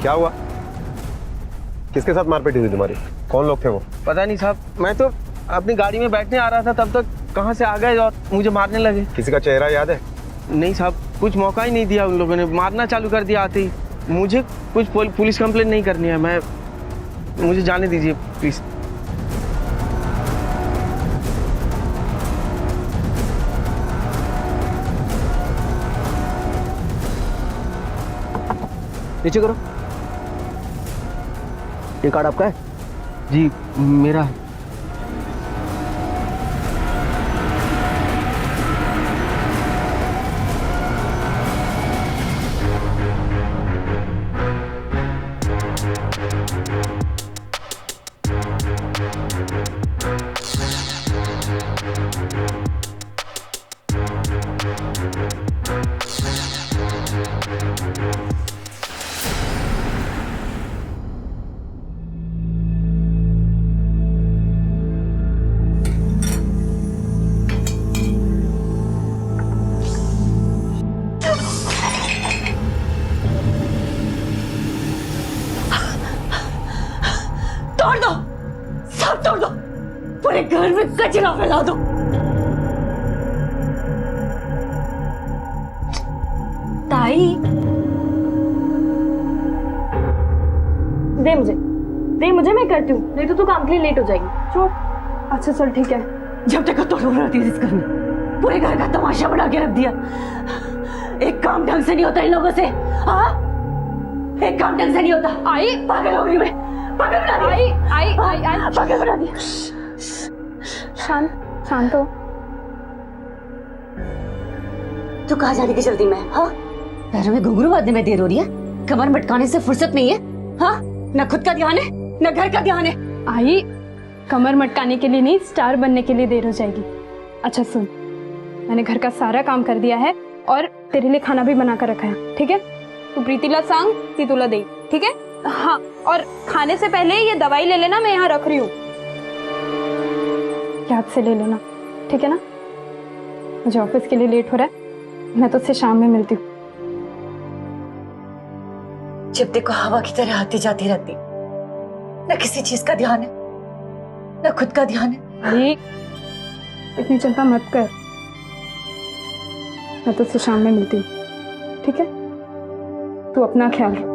Speaker 19: क्या हुआ? किसके साथ मारपीट हुई तुम्हारी? कौन लोग थे वो?
Speaker 18: पता नहीं साहब, मैं तो अपनी गाड़ी में बैठने आ रहा था, तब तक कहां से आ गए और मुझे मारने लगे।
Speaker 19: किसी का चेहरा याद है?
Speaker 18: नहीं साहब, कुछ मौका ही नहीं दिया उन लोगों ने, मारना चालू कर दिया आते ही। मुझे कुछ पुलिस कंप्लेंट नहीं करनी है, मुझे जाने दीजिए प्लीज।
Speaker 15: नीचे करो। ये कार्ड आपका है?
Speaker 18: जी मेरा है।
Speaker 7: तोड़ दो, सब तोड़ दो, पूरे घर में कचरा फैला दो। ताई, दे मुझे मैं करती हूँ, नहीं तो तू काम के लिए लेट हो जाएगी। चुप। अच्छा चल ठीक है। जब तक तो रहती है इस घर में, पूरे घर का तमाशा बना के रख दिया। एक काम ढंग से नहीं होता इन लोगों से। हाँ, एक काम ढंग से नहीं होता। आई पागल हो गई मैं, पागल बना दिया। आई पागल बना दिया। शांत हो। तू कहाँ जाने की जल्दी में? हाँ, पैरों में घुंघरू बांधने में देर हो रही है, कमर मटकाने से फुर्सत नहीं है। हाँ, न खुद का ध्यान है न घर का ध्यान है।
Speaker 20: आई, कमर मटकाने के लिए नहीं, स्टार बनने के लिए देर हो जाएगी। अच्छा सुन, मैंने घर का सारा काम कर दिया है और तेरे लिए खाना भी बना कर रखा है, ठीक है? तू प्रीतिला सांग ती तुला दे, ठीक है? हाँ, और खाने से पहले ये दवाई ले लेना, मैं यहाँ रख रही हूँ, याद से ले लेना, ठीक है ना? मुझे ऑफिस के लिए लेट हो रहा है, मैं तुझसे शाम में मिलती हूँ।
Speaker 7: जब देखो हवा की तरह आती जाती रहती, न किसी चीज का ध्यान है न खुद का ध्यान है।
Speaker 20: अरे इतनी चिंता मत कर, मैं तुझसे शाम में मिलती हूँ, ठीक है? तू अपना ख्याल रख।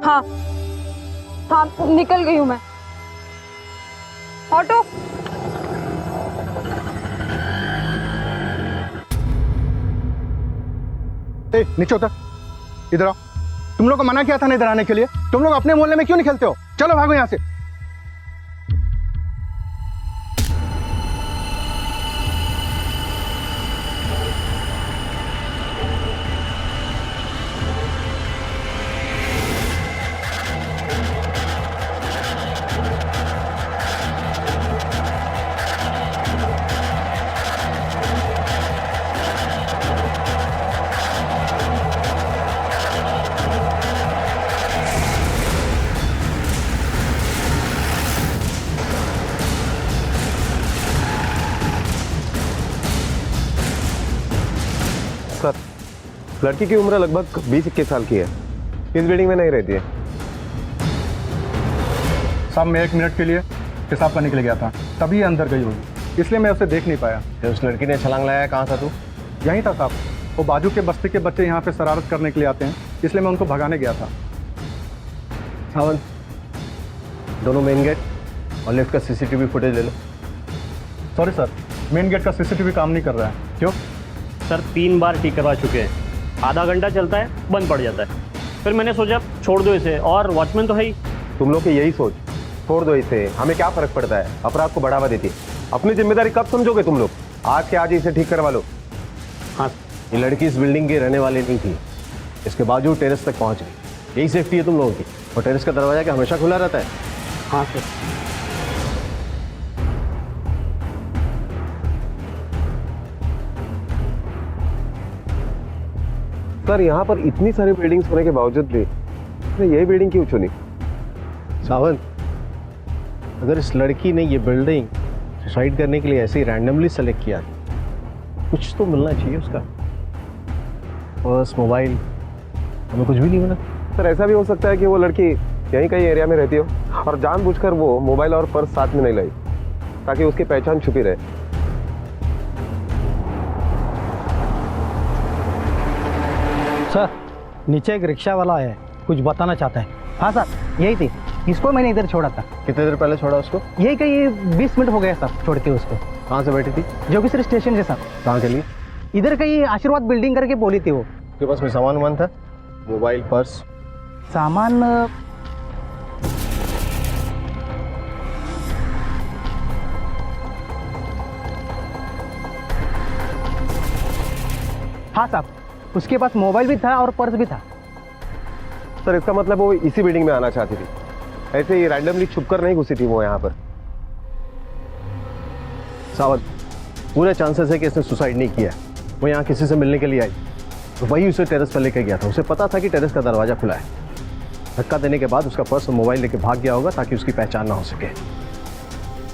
Speaker 20: हाँ हाँ, निकल गई हूँ मैं। ऑटो।
Speaker 12: नीचे उतर, इधर आओ। तुम लोग को मना किया था ना इधर आने के लिए, तुम लोग अपने मोहल्ले में क्यों नहीं खेलते हो? चलो भागो यहाँ से।
Speaker 19: सर, लड़की की उम्र लगभग 20-21 साल की है, इस बिल्डिंग में नहीं रहती है।
Speaker 12: साहब, मैं 1 मिनट के लिए पेशाब करने के लिए गया था, तभी अंदर गई होगी, इसलिए मैं उसे देख नहीं पाया।
Speaker 19: तो उस लड़की ने छलांग लगाया, कहाँ था तू?
Speaker 12: यहीं था साहब, वो बाजू के बस्ती के बच्चे यहाँ पे शरारत करने के लिए आते हैं, इसलिए मैं उनको भगाने गया था।
Speaker 19: सावन, दोनों मेन गेट और लिफ्ट का CCTV फुटेज ले लो।
Speaker 12: सॉरी सर, मेन गेट का CCTV काम नहीं कर रहा है। क्यों?
Speaker 17: सर 3 बार ठीक करवा चुके हैं, आधा घंटा चलता है, बंद पड़ जाता है। फिर मैंने सोचा छोड़ दो इसे, और वॉचमैन तो है ही।
Speaker 19: तुम लोग की यही सोच छोड़ दो इसे, हमें क्या फर्क पड़ता है, अपराध को बढ़ावा देती है। अपनी जिम्मेदारी कब समझोगे तुम लोग? आज के आज इसे ठीक करवा लो।
Speaker 17: हाँ, ये लड़की इस बिल्डिंग के रहने वाली नहीं थी, इसके बावजूद टेरेस तक पहुंच गई। यही सेफ्टी है तुम लोगों की। और टेरेस का दरवाजा क्या हमेशा खुला रहता है?
Speaker 15: हाँ सर।
Speaker 19: सर यहाँ पर इतनी सारी बिल्डिंग्स होने के बावजूद भी यही बिल्डिंग क्यों चुनी?
Speaker 17: सावन, अगर इस लड़की ने ये बिल्डिंग सुसाइड करने के लिए ऐसे ही रैंडमली सेलेक्ट किया, कुछ तो मिलना चाहिए उसका। पर्स, मोबाइल, हमें कुछ भी नहीं मिला।
Speaker 19: सर ऐसा भी हो सकता है कि वो लड़की यहीं कहीं एरिया में रहती हो और जानबूझकर वो मोबाइल और पर्स साथ में नहीं लाई ताकि उसकी पहचान छुपी रहे।
Speaker 15: सर, नीचे एक रिक्शा वाला है, कुछ बताना चाहता है। हाँ सर, यही थी, इसको मैंने इधर छोड़ा था।
Speaker 17: कितने देर पहले छोड़ा उसको?
Speaker 15: यही कहीं 20 मिनट हो गया सर छोड़ के उसको।
Speaker 17: कहाँ से बैठी थी?
Speaker 15: जोगेश्वरी स्टेशन से सर।
Speaker 17: कहाँ के लिए?
Speaker 15: इधर कहीं आशीर्वाद बिल्डिंग करके बोली थी वो।
Speaker 17: उसके पास में सामान वामान था? Mobile, purse?
Speaker 15: सामान हाँ साहब, उसके पास मोबाइल भी था और पर्स भी था।
Speaker 19: सर इसका मतलब वो इसी बिल्डिंग में आना चाहती थी, ऐसे ही रैंडमली छुपकर नहीं घुसी थी वो यहाँ पर।
Speaker 17: सावध, पूरे चांसेस है कि इसने सुसाइड नहीं किया। वो यहाँ किसी से मिलने के लिए आई तो वही उसे टेरेस पर लेकर गया था। उसे पता था कि टेरेस का दरवाजा खुला है। धक्का देने के बाद उसका पर्स और मोबाइल लेके भाग गया होगा ताकि उसकी पहचान ना हो सके।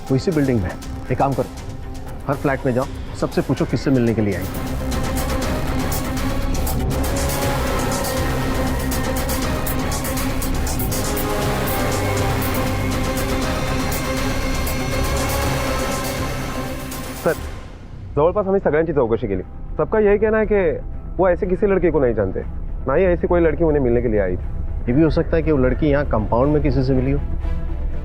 Speaker 17: वो इसी बिल्डिंग में है। एक काम करो, हर फ्लैट में जाओ, सबसे पूछो किससे मिलने के लिए आई।
Speaker 19: सर जवळपास आम्ही सगळ्यांची चौकशी केली, सबका यही कहना है कि वो ऐसे किसी लड़के को नहीं जानते, ना ही ऐसी कोई लड़की उन्हें मिलने के लिए आई थी।
Speaker 17: ये भी हो सकता है कि वो लड़की यहाँ कंपाउंड में किसी से मिली हो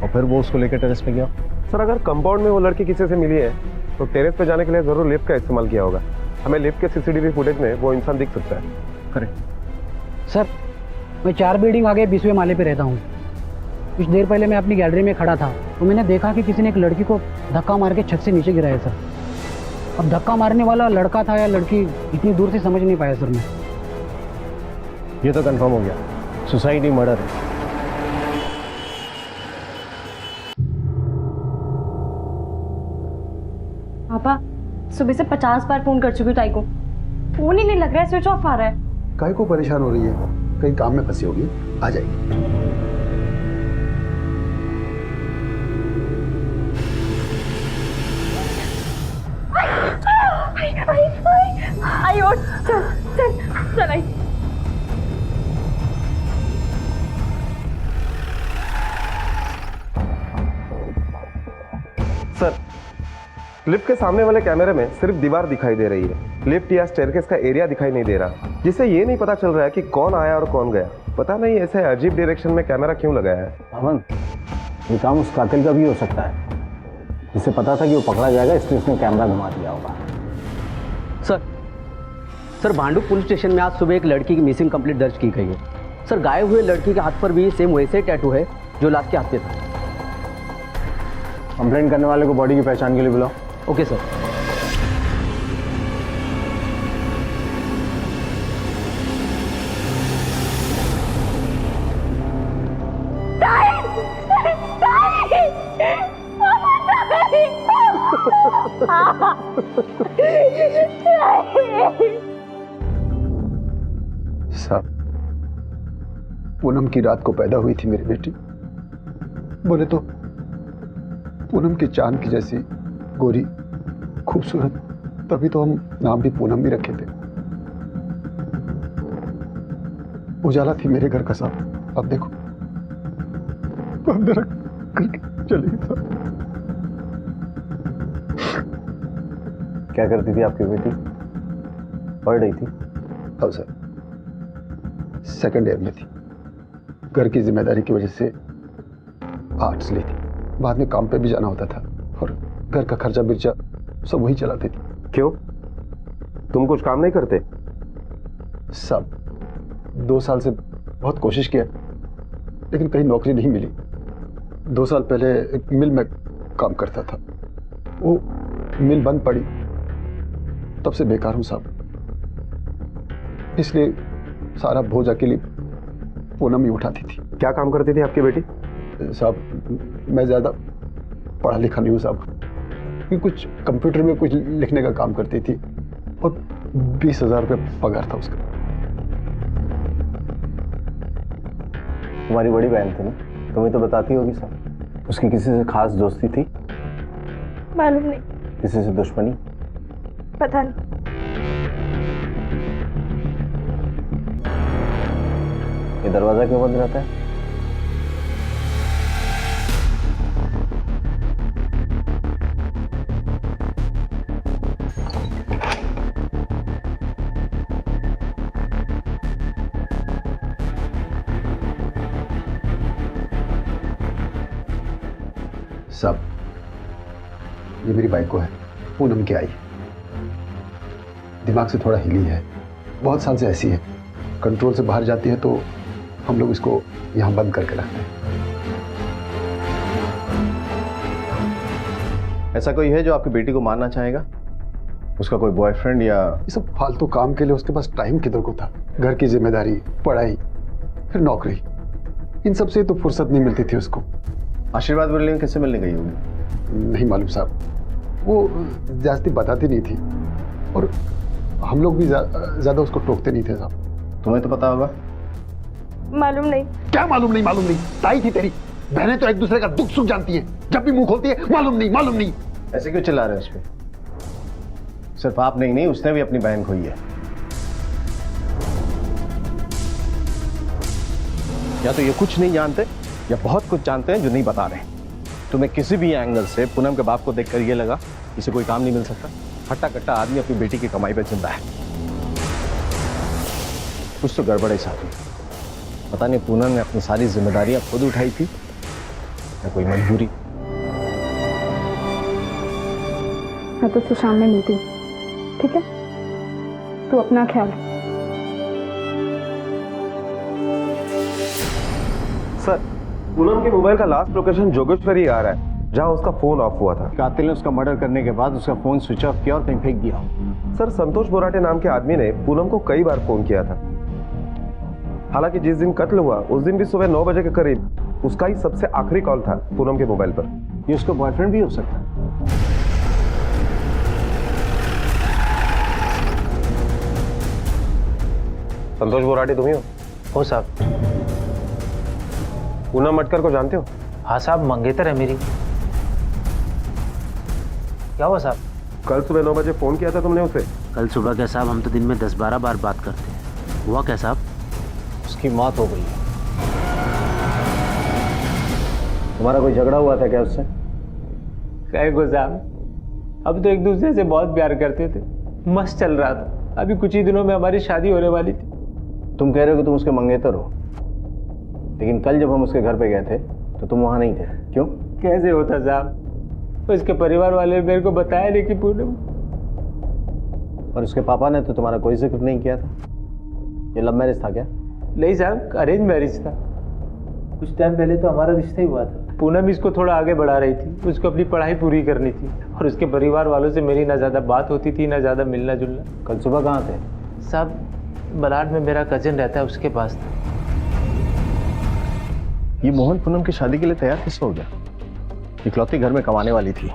Speaker 17: और फिर वो उसको लेकर टेरेस पे गया।
Speaker 19: सर अगर कंपाउंड में वो लड़की किसी से मिली है तो टेरेस पे जाने के लिए जरूर लिफ्ट का इस्तेमाल किया होगा। हमें लिफ्ट के सीसीटीवी फुटेज में वो इंसान दिख सकता है।
Speaker 15: करेक्ट सर, मैं 4 बिल्डिंग आगे 20वें माले पे रहता हूँ। कुछ देर पहले मैं अपनी गैलरी में खड़ा था तो मैंने देखा कि किसी ने एक लड़की को धक्का मार के छत से नीचे गिराया सर। अब धक्का मारने वाला लड़का था या लड़की, इतनी दूर से समझ नहीं पाया सर मैं।
Speaker 17: ये तो कंफर्म हो गया, सुसाइड ही मर्डर है।
Speaker 7: पापा, सुबह से 50 बार फोन कर चुकी हूँ ताई को, फोन ही नहीं लग रहा है, स्विच ऑफ आ रहा है।
Speaker 21: काहे को परेशान हो रही है? कहीं काम में फंसी होगी, आ जाएगी।
Speaker 7: आई उठ, चल चल चल आई।
Speaker 19: सर लिफ्ट के सामने वाले कैमरे में सिर्फ दीवार दिखाई दे रही है, लिफ्ट या स्टेयरकेस का एरिया दिखाई नहीं दे रहा, जिससे ये नहीं पता चल रहा है कि कौन आया और कौन गया। पता नहीं ऐसे अजीब डायरेक्शन में कैमरा क्यों लगाया है।
Speaker 17: अमन, ये काम उस कातिल का भी हो सकता है, जिसे पता था कि वो पकड़ा जाएगा इसलिए उसने कैमरा घुमा दिया होगा।
Speaker 15: सर भांडुप पुलिस स्टेशन में आज सुबह एक लड़की की मिसिंग कंप्लेंट दर्ज की गई है। सर गायब हुए लड़की के हाथ पर भी सेम वैसे टैटू है जो लाश के हाथ पे था।
Speaker 17: कंप्लेंट करने वाले को बॉडी की पहचान के लिए बुलाओ।
Speaker 15: Okay sir.
Speaker 21: साहब, पूनम की रात को पैदा हुई थी मेरी बेटी। बोले तो पूनम की चांद की जैसी गोरी खूबसूरत, तभी तो हम नाम भी पूनम भी रखे थे। उजाला थी मेरे घर का साहब, अब देखो अंधेरा करके चली गई साहब।
Speaker 17: क्या करती थी आपकी बेटी? पढ़ रही थी?
Speaker 21: अब सर सेकंड ईयर में थी, घर की जिम्मेदारी की वजह से आर्ट्स ली थी, बाद में काम पे भी जाना होता था और घर का खर्चा बिर्चा सब वही चलाती थी।
Speaker 19: क्यों, तुम कुछ काम नहीं करते?
Speaker 21: सब 2 साल से बहुत कोशिश किया लेकिन कहीं नौकरी नहीं मिली। 2 साल पहले एक मिल में काम करता था। वो मिल बंद पड़ी, तब से बेकार हूं साहब। इसलिए सारा बोझ अकेली पूनम ही उठाती थी।
Speaker 19: क्या काम करती थी आपकी बेटी?
Speaker 21: साहब मैं ज़्यादा पढ़ा लिखा नहीं हूँ साहब, कि कुछ कंप्यूटर में कुछ लिखने का काम करती थी और 20,000 रुपये पगार था उसका।
Speaker 17: तुम्हारी बड़ी बहन थी ना, तुम्हें तो बताती होगी सब। उसकी किसी से खास दोस्ती थी?
Speaker 20: मालूम नहीं।
Speaker 17: किसी से दुश्मनी?
Speaker 20: पता नहीं।
Speaker 17: ये दरवाजा क्यों बंद रहता है?
Speaker 21: सब ये मेरी बाइक को है, पूनम की आई। दिमाग से थोड़ा हिली है, बहुत साल से ऐसी है। कंट्रोल से बाहर जाती है तो हम लोग इसको यहाँ बंद करके रखते हैं।
Speaker 17: ऐसा कोई है जो आपकी बेटी को मारना चाहेगा? उसका कोई बॉयफ्रेंड या?
Speaker 21: ये सब फालतू काम के लिए उसके पास टाइम किधर को था। घर की जिम्मेदारी, पढ़ाई, फिर नौकरी, इन सब से तो फुर्सत नहीं मिलती थी उसको।
Speaker 17: आशीर्वाद बिल्डिंग किससे मिलने गई होगी?
Speaker 21: नहीं मालूम साहब, वो ज्यादा बताती नहीं थी और हम लोग भी ज्यादा उसको टोकते नहीं थे साहब।
Speaker 17: तुम्हें तो पता होगा।
Speaker 20: मालूम नहीं।
Speaker 21: क्या मालूम नहीं? मालूम नहीं ताई थी तेरी। बहनें तो एक दूसरे का दुख सुख जानती है, जब भी मुंह खोलती है मालूम नहीं मालूम नहीं।
Speaker 17: ऐसे क्यों चिल्ला रहे हैं उस पर? सिर्फ आपने ही नहीं, उसने भी अपनी बहन खोई है। या तो ये कुछ नहीं जानते या बहुत कुछ जानते हैं जो नहीं बता रहे। तुम्हें किसी भी एंगल से पूनम के बाप को देखकर ये लगा इसे कोई काम नहीं मिल सकता। हट्टा कट्टा आदमी अपनी बेटी की कमाई पर जिंदा है। कुछ तो गड़बड़ है साथ में। पता नहीं पूनम ने अपनी सारी जिम्मेदारियां खुद उठाई थी या कोई मजबूरी।
Speaker 20: मैं तो शाम में मिलती हूँ, ठीक है? तू अपना ख्याल रख।
Speaker 19: सर, पूनम के मोबाइल का लास्ट लोकेशन जोगेश्वरी आ रहा है, जहां उसका फोन ऑफ हुआ था।
Speaker 17: कातिल ने उसका मर्डर करने के बाद उसका फोन स्विच ऑफ किया और कहीं फेंक दिया।
Speaker 19: सर, संतोष बोराटे नाम के आदमी ने पूनम को कई बार फोन किया था। हालांकि जिस दिन कत्ल हुआ उस दिन भी सुबह 9 बजे के करीब उसका ही सबसे आखिरी कॉल था पूनम के मोबाइल पर।
Speaker 17: ये उसका बॉयफ्रेंड भी हो सकता है।
Speaker 19: संतोष बोराटे तुम ही हो
Speaker 9: साहब?
Speaker 19: पूनम मटकर को जानते हो?
Speaker 9: हाँ साहब, मंगेतर है मेरी। क्या हुआ साहब?
Speaker 19: कल सुबह 9 बजे फोन किया था तुमने उसे?
Speaker 9: कल सुबह क्या साहब, हम तो दिन में 10-12 बार बात करते हैं। हुआ क्या साहब?
Speaker 17: उसकी मौत हो गई है। तुम्हारा कोई झगड़ा हुआ था क्या उससे?
Speaker 9: कहे को साहब, अब तो एक दूसरे से बहुत प्यार करते थे, मस्त चल रहा था। अभी कुछ ही दिनों में हमारी शादी होने वाली थी।
Speaker 17: तुम कह रहे हो कि तुम उसके मंगेतर हो, लेकिन कल जब हम उसके घर पे गए थे तो तुम वहां नहीं थे, क्यों?
Speaker 9: कैसे होता साहब, उसके परिवार वाले मेरे को बताया नहीं कि पूनम।
Speaker 17: और उसके पापा ने तो तुम्हारा कोई जिक्र नहीं किया था। ये लव मैरिज था क्या?
Speaker 9: नहीं साहब, अरेंज मैरिज था। कुछ टाइम पहले तो हमारा रिश्ता ही हुआ था। पूनम इसको थोड़ा आगे बढ़ा रही थी, उसको अपनी पढ़ाई पूरी करनी थी और उसके परिवार वालों से मेरी ना ज़्यादा बात होती थी ना ज़्यादा मिलना जुलना।
Speaker 17: कल सुबह कहाँ थे?
Speaker 9: साहब, बलाड में मेरा कजिन रहता है, उसके पास था।
Speaker 17: ये मोहन पूनम की शादी के लिए तैयार कैसे हो गया? इकलौती घर में कमाने वाली थी,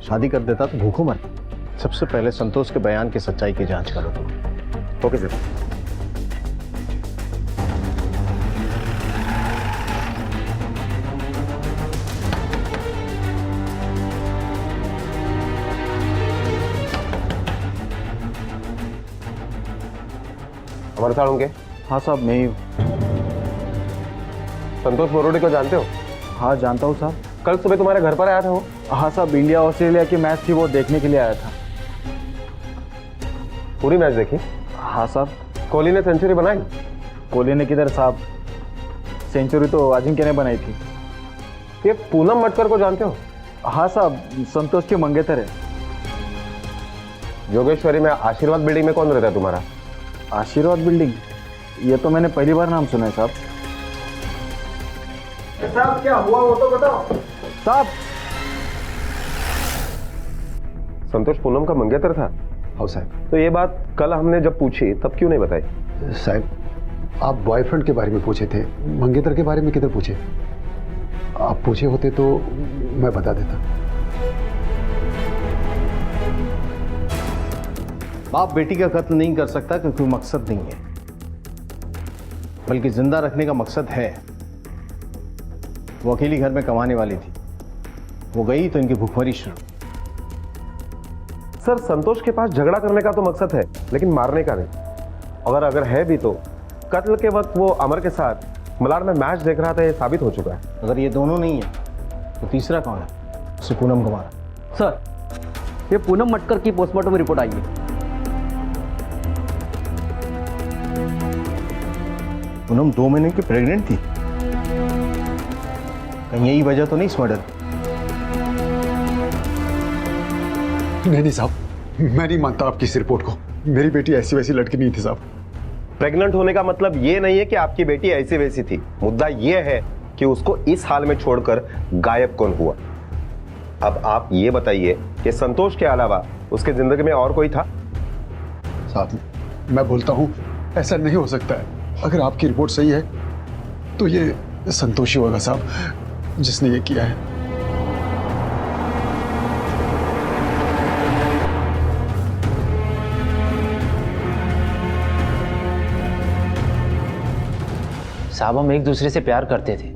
Speaker 17: शादी कर देता तो भूखों मर। सबसे पहले संतोष के बयान की सच्चाई की जांच करो तुम।
Speaker 19: Okay sir. हमारे साथ होंगे?
Speaker 17: हाँ साहब, मैं ही हूँ।
Speaker 19: संतोष बोराटे को जानते हो?
Speaker 17: हाँ जानता हूँ साहब।
Speaker 19: कल सुबह तुम्हारे घर पर आया था वो?
Speaker 17: हाँ साहब, इंडिया ऑस्ट्रेलिया की मैच थी, वो देखने के लिए आया था।
Speaker 19: पूरी मैच देखी?
Speaker 17: हाँ साहब।
Speaker 19: कोहली ने सेंचुरी बनाई?
Speaker 17: कोहली ने किधर साहब, सेंचुरी तो अजिंक्य ने बनाई थी।
Speaker 19: ये पूनम मटकर को जानते हो?
Speaker 17: हाँ साहब, संतोष के मंगेतर है।
Speaker 19: जोगेश्वरी में आशीर्वाद बिल्डिंग में कौन रहता है तुम्हारा?
Speaker 17: आशीर्वाद बिल्डिंग? ये तो मैंने पहली बार नाम सुना है साहब।
Speaker 21: साहब क्या हुआ वो तो बताओ।
Speaker 17: साहब,
Speaker 19: संतोष पूनम का मंगेतर था?
Speaker 17: हाँ साहब।
Speaker 19: तो ये बात कल हमने जब पूछी तब क्यों नहीं बताई?
Speaker 21: साहब, आप बॉयफ्रेंड के बारे में पूछे थे, मंगेतर के बारे में किधर पूछे? आप पूछे होते तो मैं बता देता।
Speaker 17: बाप बेटी का कत्ल नहीं कर सकता क्योंकि वो मकसद नहीं है, बल्कि जिंदा रखने का मकसद है। वो अकेली घर में कमाने वाली थी, वो गई तो इनकी भूखमरी शुरू।
Speaker 19: सर, संतोष के पास झगड़ा करने का तो मकसद है, लेकिन मारने का नहीं। अगर है भी तो कत्ल के वक्त वो अमर के साथ मलाड में मैच देख रहा था, ये साबित हो चुका है।
Speaker 17: अगर ये दोनों नहीं है तो तीसरा कौन है? उसे पूनम को मारा।
Speaker 2: सर, ये पूनम मटकर की पोस्टमार्टम रिपोर्ट आई है।
Speaker 17: पूनम 2 महीने की प्रेग्नेंट थी। कहीं यही वजह तो नहीं इस मर्डर?
Speaker 21: नहीं साहब, मैं नहीं मानता आपकी इस रिपोर्ट को। मेरी बेटी ऐसी वैसी लड़की नहीं थी साहब।
Speaker 19: प्रेग्नेंट होने का मतलब ये नहीं है कि आपकी बेटी ऐसी वैसी थी। मुद्दा ये है कि उसको इस हाल में छोड़कर गायब कौन हुआ। अब आप ये बताइए कि संतोष के अलावा उसके जिंदगी में और कोई था?
Speaker 21: साहब, मैं बोलता हूं ऐसा नहीं हो सकता है। अगर आपकी रिपोर्ट सही है तो ये संतोष ही होगा साहब जिसने ये किया है।
Speaker 2: साहब, हम एक दूसरे से प्यार करते थे।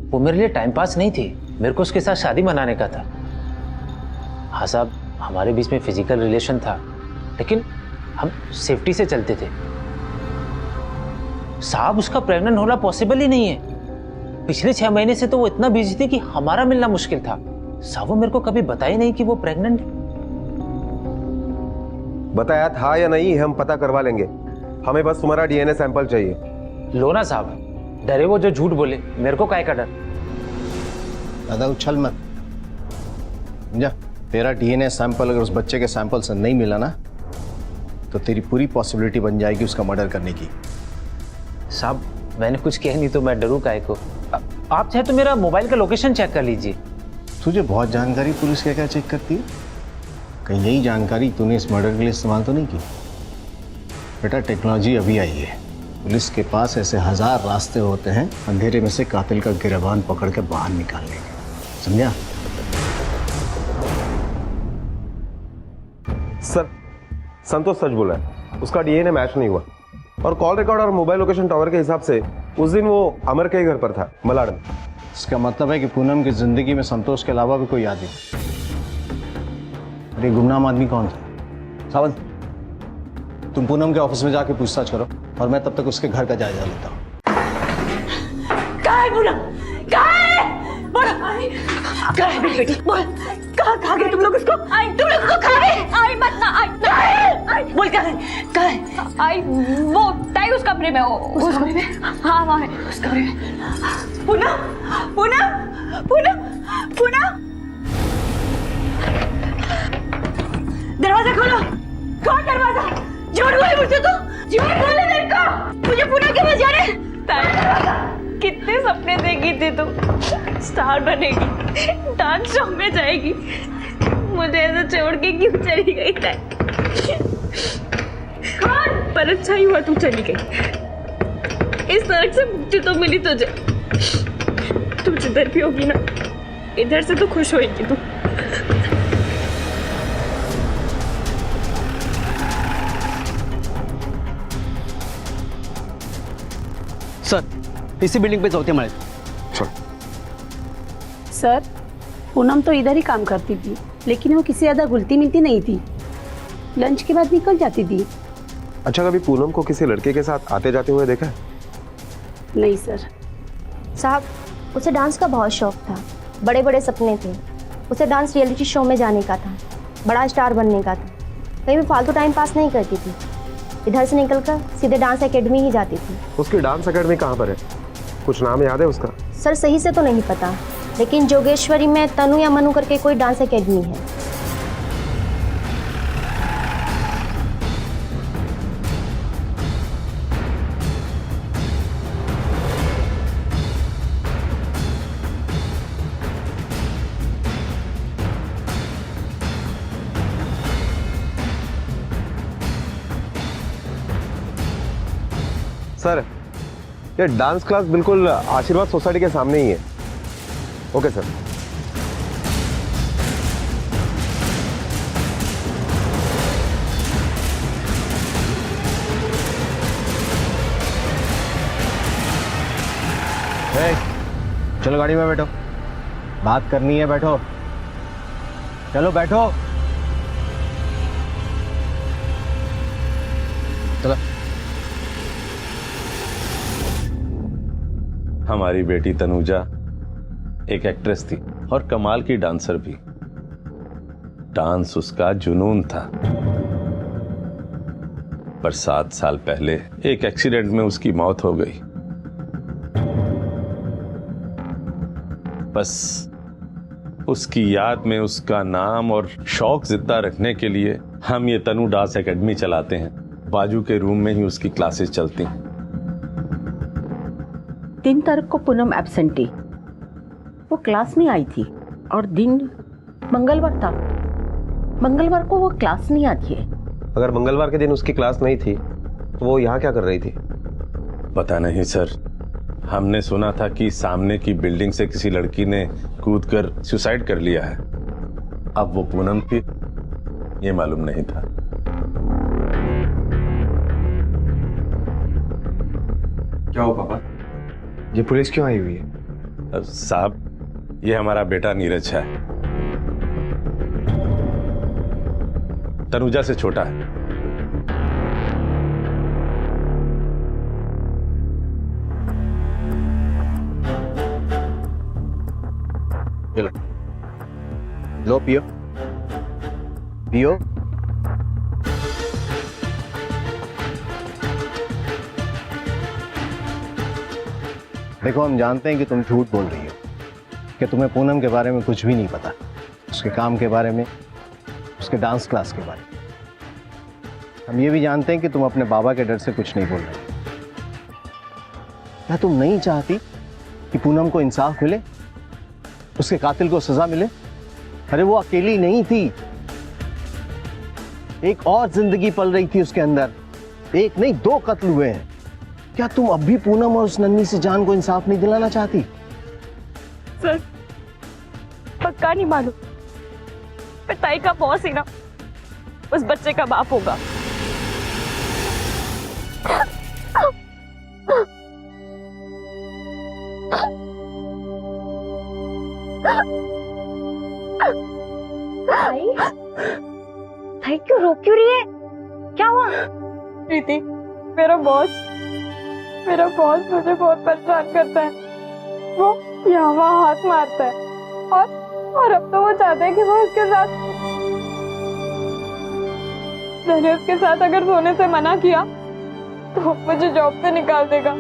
Speaker 2: वो मेरे लिए टाइम पास नहीं थी, मेरे को उसके साथ शादी मनाने का था। हाँ साहब, हमारे बीच में फिजिकल रिलेशन था, लेकिन हम सेफ्टी से चलते थे। साहब, उसका प्रेग्नेंट होना पॉसिबल ही नहीं है। पिछले 6 महीने से तो वो इतना बिजी थी कि हमारा मिलना मुश्किल था। साहब, वो मेरे को कभी बताया नहीं कि वो प्रेग्नेंट है।
Speaker 19: बताया था या नहीं हम पता करवा लेंगे। हमें बस तुम्हारा डीएनए सैंपल चाहिए।
Speaker 2: लो ना साहब, डरे वो जो झूठ बोले, मेरे को काय का डर।
Speaker 17: दादा उछल मत जा। तेरा डीएनए सैंपल अगर उस बच्चे के सैंपल से नहीं मिला ना तो तेरी पूरी पॉसिबिलिटी बन जाएगी उसका मर्डर करने की।
Speaker 2: साहब, मैंने कुछ किया नहीं तो मैं डरूं काय को। आप चाहे तो मेरा मोबाइल का लोकेशन चेक कर लीजिए।
Speaker 17: तुझे बहुत जानकारी पुलिस क्या क्या चेक करती है? कहीं यही जानकारी तूने इस मर्डर के लिए इस्तेमाल तो नहीं की? बेटा, टेक्नोलॉजी अभी आई है। पुलिस के पास ऐसे 1000 रास्ते होते हैं अंधेरे में से कातिल का गिरबान पकड़ के बाहर निकालने के। समझा?
Speaker 19: सर, संतोष सच बोला है, उसका डीएनए मैच नहीं हुआ। और कॉल रिकॉर्ड और मोबाइल लोकेशन टावर के हिसाब से उस दिन वो अमर के ही घर पर था, मलाड में।
Speaker 17: इसका मतलब है कि पूनम की जिंदगी में संतोष के अलावा भी कोई आदमी। अरे गुमनाम आदमी कौन था? सावंत, तुम पूनम के ऑफिस में जाके पूछताछ करो और मैं तब तक उसके घर का जायजा लेता हूँ।
Speaker 7: कहाँ है पूनम? कहाँ है? बोलो, कहाँ है मेरी बेटी? बोल, कहाँ गए तुम लोग उसको? तुम लोग उसको कहाँ गए? आई मत ना, आई बोल, कहाँ है? आई वो ताई उस कमरे में। उस कमरे में? हाँ, वहाँ है उस कमरे में। पूनम, पूनम, पूनम, पूनम, दरवाजा खोलो। कौन दरवाजा? झूठ बोले मुझसे तो, झूठ बोले मेरे को। मुझे पूनम के पास जाने। कितने सपने देखी थी तुम? स्टार बनेगी, डांस शो में जाएगी, मुझे ऐसे छोड़ के क्यों चली गई? कौन? पर अच्छा ही हुआ तुम चली गई। इस नरक से मुक्ति तो मिली तुझे। तुम जिधर भी होगी ना, इधर से तो खुश होएगी तू।
Speaker 2: सर, इसी बिल्डिंग पे चौथे माले।
Speaker 22: सर, पूनम तो इधर ही काम करती थी, लेकिन वो किसी ज़्यादा घुलती मिलती नहीं थी। लंच के बाद निकल जाती थी।
Speaker 19: अच्छा, कभी पूनम को किसी लड़के के साथ आते जाते हुए देखा है?
Speaker 22: नहीं सर।
Speaker 11: साहब, उसे डांस का बहुत शौक था, बड़े बड़े सपने थे। उसे डांस रियलिटी शो में जाने का था, बड़ा स्टार बनने का था। कहीं भी फालतू टाइम पास नहीं करती थी, इधर से निकलकर सीधे डांस एकेडमी ही जाती थी।
Speaker 19: उसकी डांस एकेडमी कहाँ पर है? कुछ नाम याद है उसका?
Speaker 11: सर, सही से तो नहीं पता, लेकिन जोगेश्वरी में तनु या मनु करके कोई डांस एकेडमी है।
Speaker 19: सर, ये डांस क्लास बिल्कुल आशीर्वाद सोसाइटी के सामने ही है। Okay sir.
Speaker 17: चलो गाड़ी में बैठो, बात करनी है, बैठो। चलो बैठो। चलो।
Speaker 13: हमारी बेटी तनुजा एक एक्ट्रेस थी और कमाल की डांसर भी। डांस उसका जुनून था, पर 7 साल पहले एक एक्सीडेंट में उसकी मौत हो गई। बस उसकी याद में उसका नाम और शौक जिंदा रखने के लिए हम ये तनु डांस एकेडमी चलाते हैं। बाजू के रूम में ही उसकी क्लासेस चलती हैं।
Speaker 22: 3 तारीख को पूनम एब्सेंट थी, वो क्लास में आई थी और दिन मंगलवार था। मंगलवार को वो क्लास नहीं आती है।
Speaker 19: अगर मंगलवार के दिन उसकी क्लास नहीं थी तो वो यहाँ क्या कर रही थी?
Speaker 13: पता नहीं सर, हमने सुना था कि सामने की बिल्डिंग से किसी लड़की ने कूदकर सुसाइड कर लिया है। अब वो पूनम थी ये मालूम नहीं था।
Speaker 19: क्या हो पापा, ये पुलिस क्यों आई हुई है?
Speaker 13: साहब, ये हमारा बेटा नीरज है, तनुजा से छोटा है।
Speaker 17: लो पियो पियो। देखो, हम जानते हैं कि तुम झूठ बोल रही हो, कि तुम्हें पूनम के बारे में कुछ भी नहीं पता, उसके काम के बारे में, उसके डांस क्लास के बारे में। हम ये भी जानते हैं कि तुम अपने बाबा के डर से कुछ नहीं बोल रही। क्या तुम नहीं चाहती कि पूनम को इंसाफ मिले, उसके कातिल को सजा मिले? अरे वो अकेली नहीं थी, एक और जिंदगी पल रही थी उसके अंदर। एक नहीं 2 कत्ल हुए हैं। क्या तुम अब भी पूनम और उस नन्ही सी जान को इंसाफ नहीं दिलाना चाहती?
Speaker 7: सर, पक्का नहीं मालूम, पिताई का बॉस ही ना उस बच्चे का बाप होगा।
Speaker 20: भाई क्यों रो क्यों रही है? क्या हुआ?
Speaker 7: प्रीति, मेरा बॉस मुझे बहुत परेशान करता है। वो यहाँ वहाँ हाथ मारता है और अब तो वो चाहते हैं कि वो उसके साथ, मैंने उसके साथ अगर सोने से मना किया तो मुझे जॉब से निकाल देगा।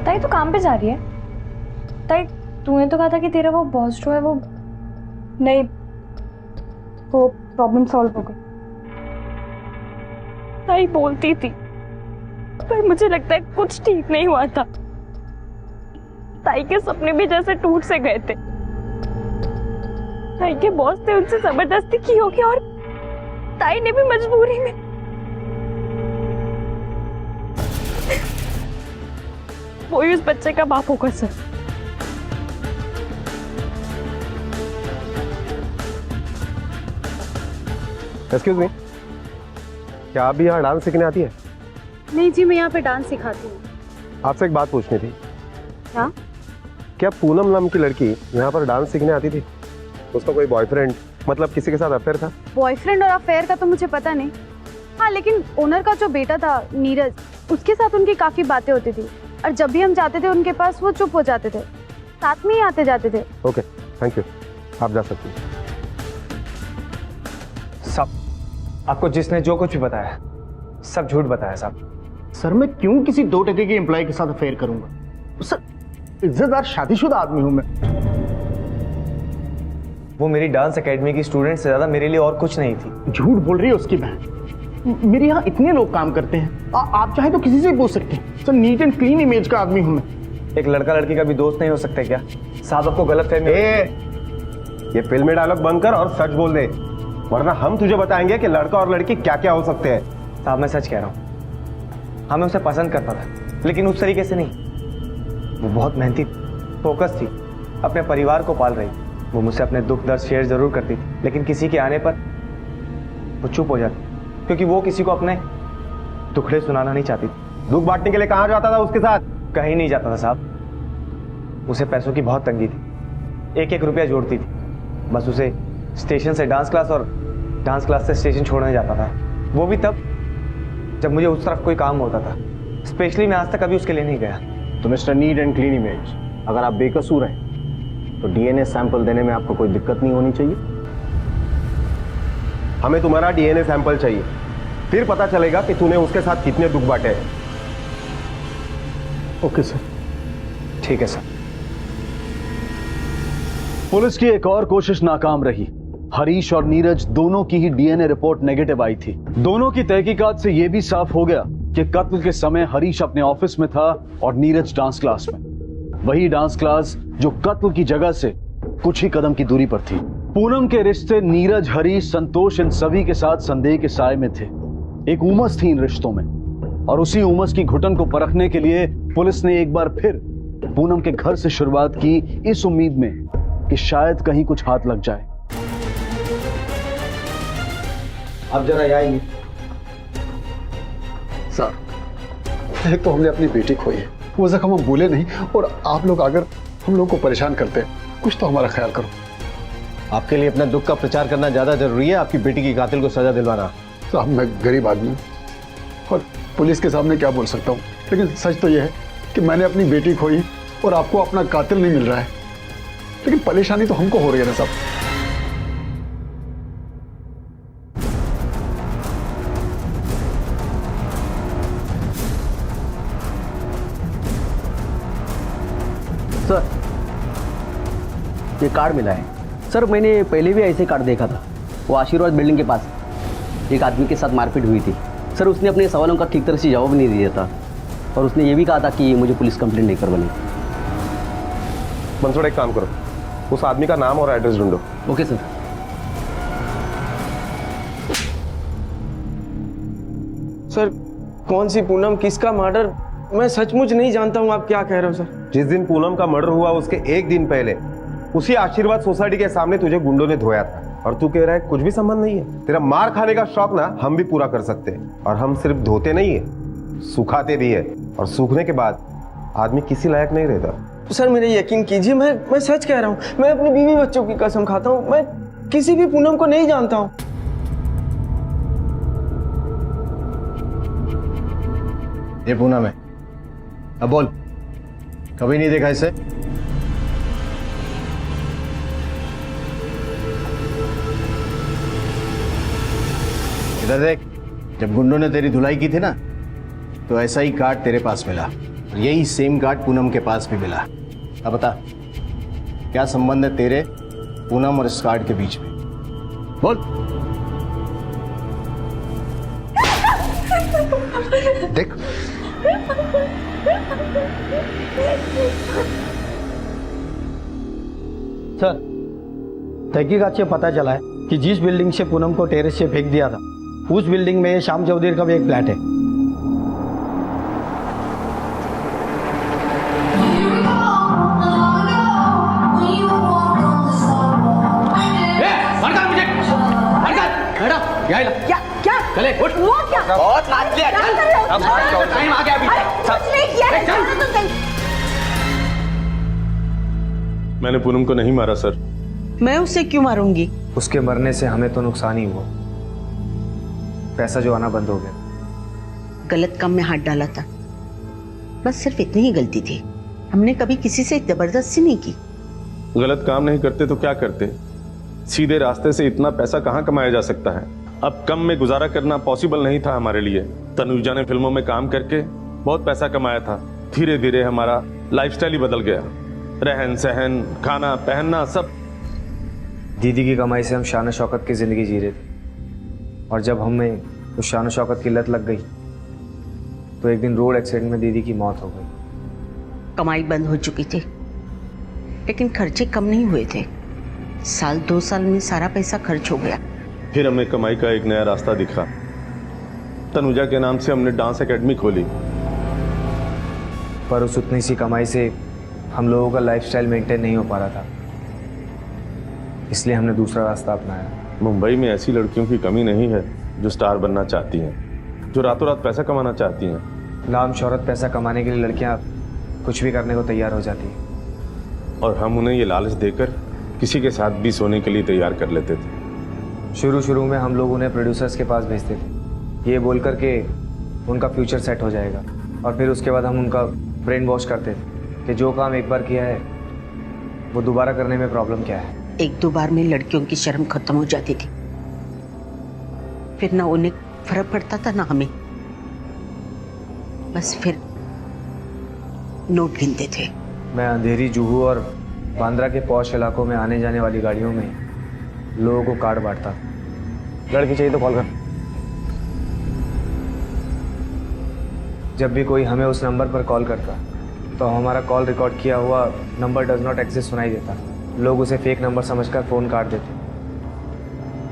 Speaker 20: ताई तो काम पे जा रही है। ताई, तूने तो कहा था कि तेरा वो बॉस जो है वो नहीं, वो प्रॉब्लम सॉल्व हो गई।
Speaker 7: ताई बोलती थी, पर मुझे लगता है कुछ ठीक नहीं हुआ था। ताई के सपने भी जैसे टूट से गए थे। ताई के बॉस ने उनसे जबरदस्ती की होगी और ताई ने भी मजबूरी में। वो ही उस बच्चे का बाप होगा सर।
Speaker 19: एक्सक्यूज मी, क्या आप भी यहाँ डांस सीखने आती है?
Speaker 20: नहीं जी, मैं यहाँ पे डांस सिखाती हूँ।
Speaker 19: आपसे एक बात पूछनी थी।
Speaker 20: क्या?
Speaker 19: क्या पूनम नाम की लड़की यहाँ पर डांस सीखने आती थी? उसका कोई बॉयफ्रेंड, मतलब किसी के साथ अफेयर था?
Speaker 20: बॉयफ्रेंड और अफेयर का तो मुझे पता नहीं। हाँ, लेकिन ओनर का जो बेटा था नीरज, उसके साथ उनकी काफी बातें होती थी और जब भी हम जाते थे उनके पास वो चुप हो जाते थे, साथ में ही आते जाते थे।
Speaker 19: ओके, थैंक यू, आप जा सकती हैं।
Speaker 14: सब आपको जिसने जो कुछ भी बताया सब झूठ बताया साहब।
Speaker 23: सर, मैं क्यों किसी 2 टके के एम्प्लॉय के साथ अफेयर करूंगा? सर, इज्जतदार शादीशुदा आदमी हूं मैं।
Speaker 14: वो मेरी डांस एकेडमी की स्टूडेंट से ज्यादा मेरे लिए और कुछ नहीं थी।
Speaker 23: झूठ बोल रही है उसकी बहन। मेरे यहाँ इतने लोग काम करते हैं, आप चाहे तो किसी से पूछ सकते हैं। Sir, neat and clean image का आदमी हूं मैं।
Speaker 14: एक लड़का लड़की का भी दोस्त नहीं हो सकता क्या? साहब, आपको गलत फहमी।
Speaker 19: ये फिल्मी डायलॉग बंद कर और सच बोल दे। वरना हम तुझे बताएंगे कि लड़का और लड़की क्या क्या हो सकते हैं।
Speaker 14: साहब मैं सच कह रहा हूँ, हाँ मैं उसे पसंद करता था, लेकिन उस तरीके से नहीं। वो बहुत मेहनती, फोकस थी, अपने परिवार को पाल रही। वो मुझसे अपने दुख दर्द शेयर जरूर करती थी, लेकिन किसी के आने पर वो चुप हो जाती, क्योंकि वो किसी को अपने दुखड़े सुनाना नहीं चाहती थी।
Speaker 19: दुख बांटने के लिए कहाँ जाता था उसके साथ?
Speaker 14: कहीं नहीं जाता था साहब, उसे पैसों की बहुत तंगी थी, एक एक रुपया जोड़ती थी। बस उसे स्टेशन से डांस क्लास और डांस क्लास से स्टेशन छोड़ने जाता था, वो भी तब जब मुझे उस तरफ कोई काम होता था। स्पेशली मैं आज तक कभी उसके लिए नहीं गया।
Speaker 17: तो mister neat and clean image, अगर आप बेकसूर हैं तो डीएनए सैंपल देने में आपको कोई दिक्कत नहीं होनी चाहिए।
Speaker 19: हमें तुम्हारा डीएनए सैंपल चाहिए, फिर पता चलेगा कि तूने उसके साथ कितने दुख बांटे हैं।
Speaker 17: Okay sir.
Speaker 14: ठीक है सर।
Speaker 5: पुलिस की एक और कोशिश नाकाम रही। हरीश और नीरज दोनों की ही डीएनए रिपोर्ट नेगेटिव आई थी। दोनों की तहकीकात से यह भी साफ हो गया कि कत्ल के समय हरीश अपने ऑफिस में था और नीरज डांस क्लास में। वही डांस क्लास जो कत्ल की जगह से कुछ ही कदम की दूरी पर थी। पूनम के रिश्ते नीरज, हरीश, संतोष इन सभी के साथ संदेह के साए में थे। एक उमस थी इन रिश्तों में, और उसी उमस की घुटन को परखने के लिए पुलिस ने एक बार फिर पूनम के घर से शुरुआत की, इस उम्मीद में कि शायद कहीं कुछ हाथ लग जाए।
Speaker 17: अब जरा आएंगे
Speaker 21: सर। एक तो हमने अपनी बेटी खोई है, वो जख्म हम भूले नहीं, और आप लोग अगर हम लोग को परेशान करते हैं, कुछ तो हमारा ख्याल करो।
Speaker 17: आपके लिए अपने दुख का प्रचार करना ज्यादा जरूरी है, आपकी बेटी की कातिल को सजा दिलवाना?
Speaker 21: साहब मैं गरीब आदमी हूँ और पुलिस के सामने क्या बोल सकता हूँ, लेकिन सच तो यह है कि मैंने अपनी बेटी खोई और आपको अपना कातिल नहीं मिल रहा है, लेकिन परेशानी तो हमको हो रही है ना साहब।
Speaker 17: सर ये कार्ड मिला है। सर मैंने पहले भी ऐसे कार्ड देखा था, वो आशीर्वाद बिल्डिंग के पास एक आदमी के साथ मारपीट हुई थी। सर उसने अपने सवालों का ठीक तरह से जवाब नहीं दिया था, और उसने ये भी कहा था कि मुझे पुलिस कंप्लेंट नहीं करवानी।
Speaker 19: मंसूर एक काम करो, उस आदमी का नाम और एड्रेस ढूंढो।
Speaker 17: Okay sir.
Speaker 18: सर कौन सी पूनम, किसका मर्डर, मैं सचमुच नहीं जानता हूँ। आप क्या कह रहे हो सर?
Speaker 19: जिस दिन पूनम का मर्डर हुआ उसके एक दिन पहले उसी आशीर्वाद सोसाइटी के सामने तुझे गुंडों ने धोया था, और तू कह रहा है कुछ भी संबंध नहीं है। तेरा मार खाने का शौक ना हम भी पूरा कर सकते हैं, और हम सिर्फ धोते नहीं है, सुखाते भी है, और सूखने के बाद आदमी किसी लायक नहीं रहता।
Speaker 18: सर मेरे यकीन कीजिए, मैं सच कह रहा हूँ। मैं अपनी बीवी बच्चों की कसम खाता हूँ, मैं किसी भी पूनम को नहीं जानता हूँ।
Speaker 17: ये पूनम है, अब बोल, कभी नहीं देखा इसे? इधर देख, जब गुंडों ने तेरी धुलाई की थी ना, तो ऐसा ही कार्ड तेरे पास मिला, और यही सेम कार्ड पूनम के पास भी मिला। अब बता, क्या संबंध है तेरे, पूनम और इस कार्ड के बीच में? बोल।
Speaker 21: देख
Speaker 15: सर, तहकीकात से पता चला है कि जिस बिल्डिंग से पूनम को टेरेस से फेंक दिया था, उस बिल्डिंग में श्याम चौधरी का भी एक फ्लैट है।
Speaker 6: क्या क्या चले उठ। वो क्या बहुत नाच लिया, चल अब टाइम आ गया। अभी कुछ नहीं किया है।
Speaker 13: मैंने पूनम को नहीं मारा सर।
Speaker 22: मैं उसे क्यों मारूंगी?
Speaker 14: उसके मरने से हमें तो नुकसान ही हुआ, पैसा जो आना बंद हो गया।
Speaker 22: गलत काम में हाथ डाला था, बस सिर्फ इतनी ही गलती थी। हमने कभी किसी से जबरदस्ती नहीं की।
Speaker 13: गलत काम नहीं करते तो क्या करते? सीधे रास्ते से इतना पैसा कहाँ कमाया जा सकता है? अब कम में गुजारा करना पॉसिबल नहीं था हमारे लिए। तनुजा ने फिल्मों में काम करके बहुत पैसा कमाया था। धीरे धीरे हमारा लाइफस्टाइल ही बदल गया, रहन सहन, खाना पहनना सब।
Speaker 14: दीदी की कमाई से हम शान शौकत की जिंदगी जी रहे थे, और जब हमें उस शान शौकत की लत लग गई तो एक दिन रोड एक्सीडेंट में दीदी की मौत हो गई।
Speaker 22: कमाई बंद हो चुकी थी, लेकिन खर्चे कम नहीं हुए थे। साल 2 साल में सारा पैसा खर्च हो गया।
Speaker 13: फिर हमें कमाई का एक नया रास्ता दिखा। तनुजा के नाम से हमने डांस एकेडमी खोली।
Speaker 14: पर उस उतनी सी कमाई से हम लोगों का लाइफस्टाइल मेंटेन नहीं हो पा रहा था, इसलिए हमने दूसरा रास्ता अपनाया।
Speaker 13: मुंबई में ऐसी लड़कियों की कमी नहीं है जो स्टार बनना चाहती हैं, जो रातों रात पैसा कमाना चाहती हैं।
Speaker 14: नाम शोहरत पैसा कमाने के लिए लड़कियां कुछ भी करने को तैयार हो जाती हैं।
Speaker 13: और हम उन्हें ये लालच देकर किसी के साथ भी सोने के लिए तैयार कर लेते थे।
Speaker 14: शुरू में हम लोग उन्हें प्रोड्यूसर्स के पास भेजते थे, ये बोल कर के उनका फ्यूचर सेट हो जाएगा, और फिर उसके बाद हम उनका ब्रेन वॉश करते थे कि जो काम एक बार किया है वो दोबारा करने में प्रॉब्लम क्या है।
Speaker 22: एक दो बार में लड़कियों की शर्म खत्म हो जाती थी, फिर ना उन्हें फर्क पड़ता था ना हमें, बस फिर नोट गिनते थे।
Speaker 14: मैं अंधेरी, जुहू और बांद्रा के पॉश इलाकों में आने जाने वाली गाड़ियों में लोगों को कार्ड बांटता। लड़की चाहिए तो कॉल कर। जब भी कोई हमें उस नंबर पर कॉल करता तो हमारा कॉल रिकॉर्ड किया हुआ नंबर डज नॉट एग्जिस्ट सुनाई देता। लोग उसे फेक नंबर समझकर फ़ोन काट देते,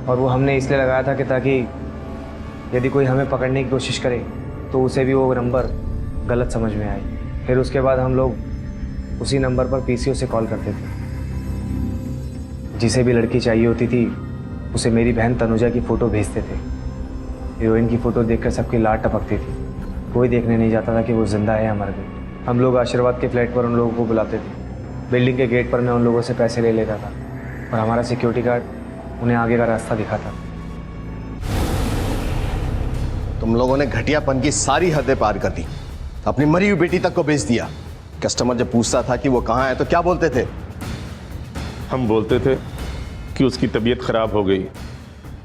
Speaker 14: और वो हमने इसलिए लगाया था कि ताकि यदि कोई हमें पकड़ने की कोशिश करे तो उसे भी वो नंबर गलत समझ में आए। फिर उसके बाद हम लोग उसी नंबर पर पीसीओ से कॉल करते थे। जिसे भी लड़की चाहिए होती थी उसे मेरी बहन तनुजा की फ़ोटो भेजते थे। हीरोइन की फ़ोटो देखकर सबकी लाट टपकती थी, कोई देखने नहीं जाता था कि वो जिंदा है या मर गई। हम लोग आशीर्वाद के फ्लैट पर उन लोगों को बुलाते थे। बिल्डिंग के गेट पर मैं उन लोगों से पैसे ले लेता था और हमारा सिक्योरिटी गार्ड उन्हें आगे का रास्ता दिखाता।
Speaker 17: तुम लोगों ने घटियापन की सारी हदें पार कर दी, अपनी मरी हुई बेटी तक को बेच दिया। कस्टमर जब पूछता था कि वो कहाँ है तो क्या बोलते थे?
Speaker 13: हम बोलते थे कि उसकी तबीयत खराब हो गई,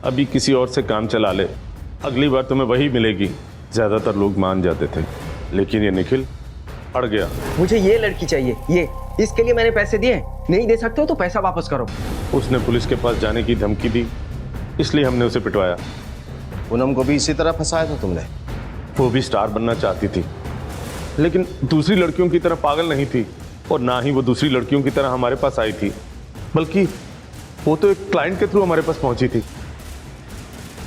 Speaker 13: अभी किसी और से काम चला ले, अगली बार तुम्हें वही मिलेगी। ज्यादातर लोग मान जाते थे, लेकिन ये निखिल अड़ गया।
Speaker 18: मुझे ये लड़की चाहिए, ये इसके लिए मैंने पैसे दिए, नहीं दे सकते हो तो पैसा वापस करो।
Speaker 13: उसने पुलिस के पास जाने की धमकी दी, इसलिए हमने उसे पिटवाया।
Speaker 17: पूनम को भी इसी तरह फंसाया था तुमने?
Speaker 13: वो भी स्टार बनना चाहती थी, लेकिन दूसरी लड़कियों की तरह पागल नहीं थी, और ना ही वो दूसरी लड़कियों की तरह हमारे पास आई थी, बल्कि वो तो एक क्लाइंट के थ्रू हमारे पास पहुंची थी।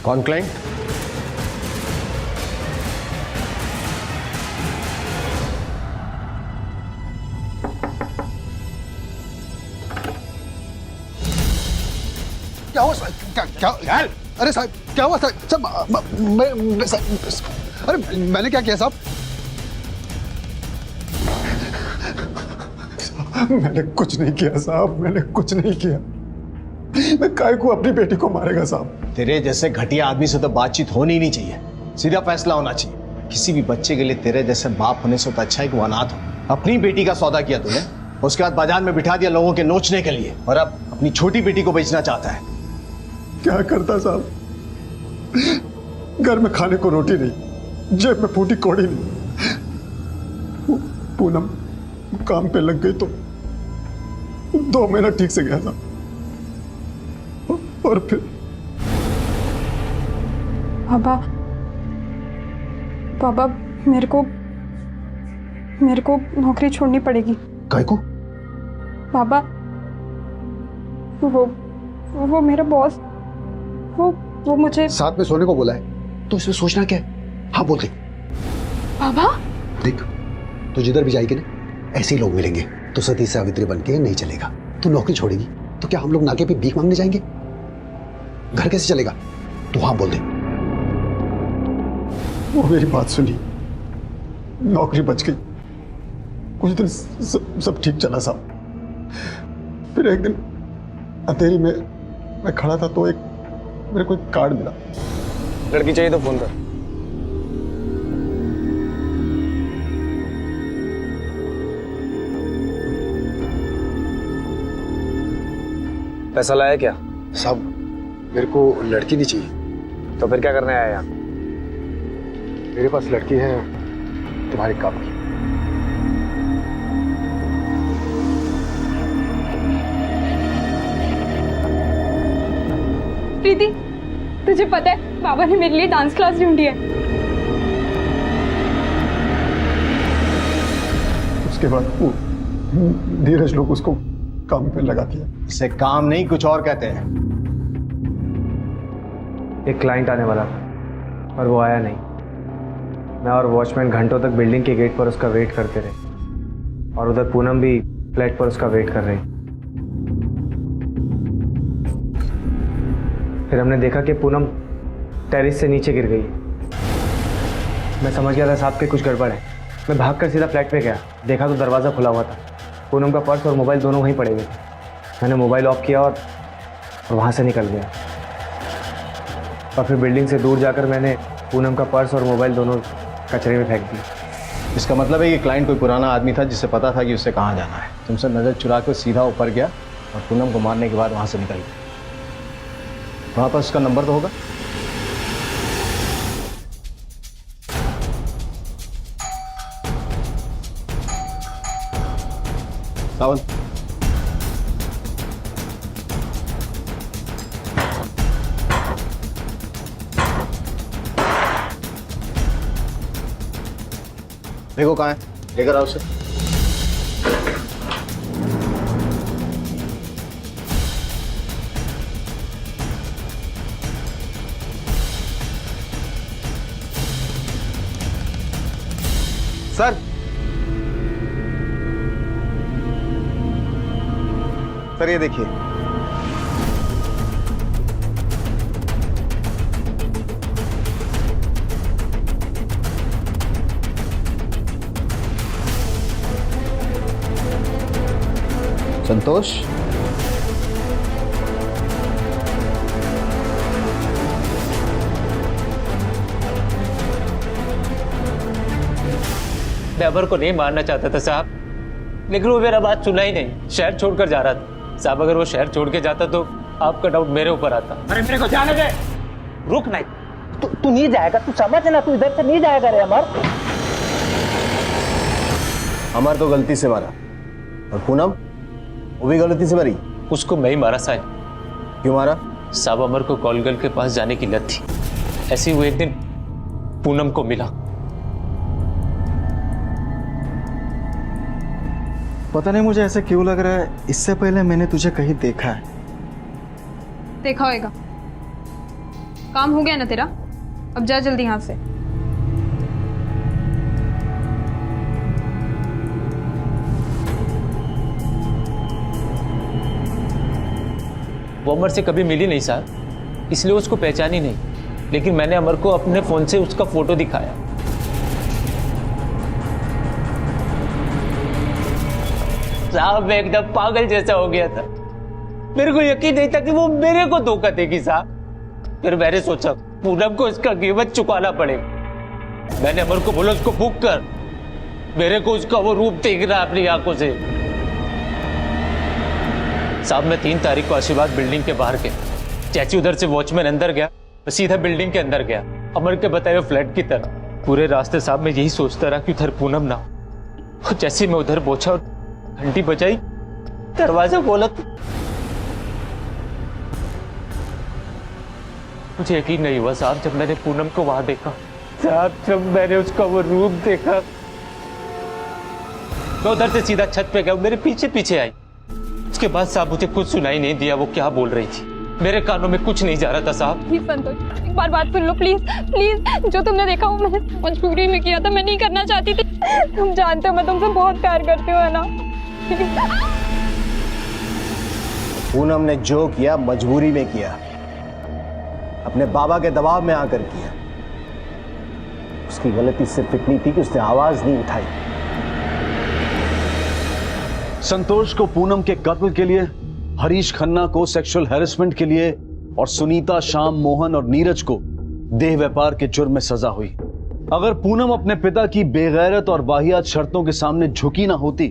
Speaker 17: कौन क्लाइंट?
Speaker 21: क्या हुआ साहब? क्या अरे साहब क्या हुआ साहब? मैं अरे मैंने क्या किया साहब? मैंने कुछ नहीं किया साहब, मैंने कुछ नहीं किया। मैं काय को अपनी बेटी को मारेगा साहब?
Speaker 17: तेरे जैसे घटिया आदमी से तो बातचीत होनी ही नहीं चाहिए, सीधा फैसला होना चाहिए। किसी भी बच्चे के लिए तेरे जैसे बाप होने से तो अच्छा है कि वो अनाथ हो। अपनी बेटी का सौदा किया तूने, उसके बाद बाजार में बिठा दिया लोगों के नोचने के लिए, और अब अपनी छोटी बेटी को बेचना चाहता है।
Speaker 21: क्या करता साहब? घर में खाने को रोटी नहीं, जेब में फूटी कौड़ी नहीं। पूनम काम पे लग गई तो 2 महीना ठीक से गया था, और फिर
Speaker 20: पापा मेरे को नौकरी छोड़नी पड़ेगी।
Speaker 21: काय को?
Speaker 20: पापा वो मेरा बॉस वो मुझे
Speaker 21: साथ में सोने को बोला है, तो इसमें सोचना क्या है? हाँ बोल दे।
Speaker 20: पापा
Speaker 21: देख, तू जिधर भी जाएगी ना ऐसे ही लोग मिलेंगे, तो सती सावित्री बन के नहीं चलेगा। तू नौकरी छोड़ेगी तो क्या हम लोग नाके पे भीख मांगने जाएंगे? घर कैसे चलेगा? तू हाँ बोल दे। वो मेरी बात सुनी, नौकरी बच गई। कुछ दिन सब ठीक चला साहब। फिर एक दिन अंधेरी में मैं खड़ा था तो मेरे को एक कार्ड मिला।
Speaker 14: लड़की चाहिए तो फोन कर। पैसा लाया क्या?
Speaker 21: साहब मेरे को लड़की नहीं चाहिए।
Speaker 14: तो फिर क्या करने आया यहाँ?
Speaker 21: मेरे पास लड़की है तुम्हारे काम की।
Speaker 20: प्रीति, तुझे पता है बाबा ने मेरे लिए डांस क्लास ढूंढी है।
Speaker 21: उसके बाद वो धीरज लोग उसको काम पे लगा दिया।
Speaker 17: इसे काम नहीं कुछ और कहते हैं।
Speaker 14: एक क्लाइंट आने वाला था पर वो आया नहीं। मैं और वॉचमैन घंटों तक बिल्डिंग के गेट पर उसका वेट करते रहे और उधर पूनम भी फ्लैट पर उसका वेट कर रही। फिर हमने देखा कि पूनम टेरेस से नीचे गिर गई। मैं समझ गया था साहब कि कुछ गड़बड़ है। मैं भागकर सीधा फ्लैट पे गया, देखा तो दरवाज़ा खुला हुआ था। पूनम का पर्स और मोबाइल दोनों वहीं पड़े हुए थे। मैंने मोबाइल ऑफ किया और वहाँ से निकल गया। और फिर बिल्डिंग से दूर जाकर मैंने पूनम का पर्स और मोबाइल दोनों कचरे में फेंक दिए।
Speaker 17: इसका मतलब है कि क्लाइंट कोई पुराना आदमी था जिसे पता था कि उसे कहाँ जाना है। तुमसे नज़र चुरा कर सीधा ऊपर गया और पूनम को मारने के बाद वहाँ से निकल गया। वहाँ पर उसका नंबर तो होगा। सावंत, देखो कहाँ है, लेकर आओ उसे।
Speaker 14: सर,
Speaker 17: सर ये देखिए, संतोष,
Speaker 2: मैं अमर को नहीं मारना चाहता था साहब, लेकिन वो मेरा बात सुना ही नहीं, शहर छोड़कर जा रहा था। साहब अगर वो शहर छोड़ के जाता तो आपका डाउट मेरे ऊपर आता।
Speaker 1: अरे मेरे को जाने दे।
Speaker 2: रुक नहीं,
Speaker 1: तू नहीं जाएगा, तू समझ ना, तू इधर से नहीं जाएगा रे अमर।
Speaker 17: अमर तो गलती से मारा और पूनम वो भी गलती से मरी।
Speaker 2: उसको मैं ही मारा साहब।
Speaker 17: क्यों मारा?
Speaker 2: साहब अमर को कॉलगर्ल के पास जाने की लत थी। ऐसे ही वो एक दिन पूनम को मिला।
Speaker 4: पता नहीं मुझे ऐसा क्यों लग रहा है, इससे पहले मैंने तुझे कहीं देखा है।
Speaker 20: देखा होएगा। काम हो गया ना तेरा, अब जा जल्दी यहाँ से।
Speaker 2: वो अमर से कभी मिली नहीं साहब, इसलिए उसको पहचानी नहीं। लेकिन मैंने अमर को अपने फोन से उसका फोटो दिखाया। साहब मैं एकदम पागल जैसा हो गया था। मेरे को यकीन नहीं था कि वो मेरे को धोखा देगी साहब। फिर मैंने सोचा पूनम को इसका कीमत चुकाना पड़ेगा। मैंने अमर को बोला उसको बुक कर, मेरे को उसका वो रूप देख रहा अपनी आंखों से। साहब मैं 3 तारीख को आशीर्वाद बिल्डिंग के बाहर गया। चाची उधर से वॉचमैन अंदर गया, मैं सीधा बिल्डिंग के अंदर गया, अमर के बताए हुए फ्लैट की तरफ। पूरे रास्ते साहब मैं यही सोचता रहा कि उधर पूनम ना हो। जैसे मैं उधर पहुंचा और घंटी बजाई, दरवाजा खोला तो मुझे यकीन नहीं हुआ साहब जब मैंने पूनम को वहां देखा। साहब जब मैंने उसका वो रूप देखा, मैं उधर से सीधा छत पे गया, मेरे पीछे पीछे आई। उसके बाद साहब मुझे कुछ सुनाई नहीं दिया वो क्या बोल रही थी। मेरे कानों में कुछ नहीं जा रहा था साहब।
Speaker 20: प्लीज संतोष, एक बार बात सुन लो प्लीज प्लीज। जो तुमने देखा वो मैंने मजबूरी में किया था, मैं नहीं करना चाहती थी। तुम जानते हो मैं तुमसे बहुत प्यार करती हूँ, है ना?
Speaker 17: पूनम ने जो किया मजबूरी में किया, अपने बाबा के दबाव में आकर किया। उसकी गलती सिर्फ इतनी थी कि उसने आवाज नहीं उठाई।
Speaker 5: संतोष को पूनम के कत्ल के लिए, हरीश खन्ना को सेक्सुअल हैरेसमेंट के लिए और सुनीता, श्याम, मोहन और नीरज को देह व्यापार के जुर्म में सजा हुई। अगर पूनम अपने पिता की बेगैरत और वाहियात शर्तों के सामने झुकी ना होती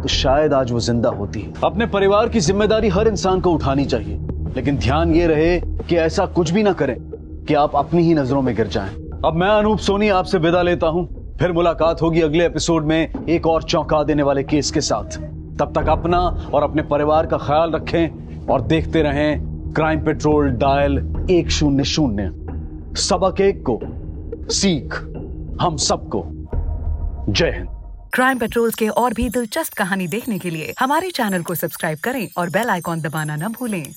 Speaker 5: तो शायद आज वो जिंदा होती। अपने परिवार की जिम्मेदारी हर इंसान को उठानी चाहिए, लेकिन ध्यान ये रहे कि ऐसा कुछ भी ना करें कि आप अपनी ही नजरों में गिर जाएं। अब मैं अनूप सोनी आपसे विदा लेता हूं, फिर मुलाकात होगी अगले एपिसोड में एक और चौंका देने वाले केस के साथ। तब तक अपना और अपने परिवार का ख्याल रखें और देखते रहें क्राइम पेट्रोल डायल 100। सबक एक को सीख हम सबको। जय हिंद।
Speaker 10: क्राइम पेट्रोल के और भी दिलचस्प कहानी देखने के लिए हमारे चैनल को सब्सक्राइब करें और बेल आइकॉन दबाना न भूलें।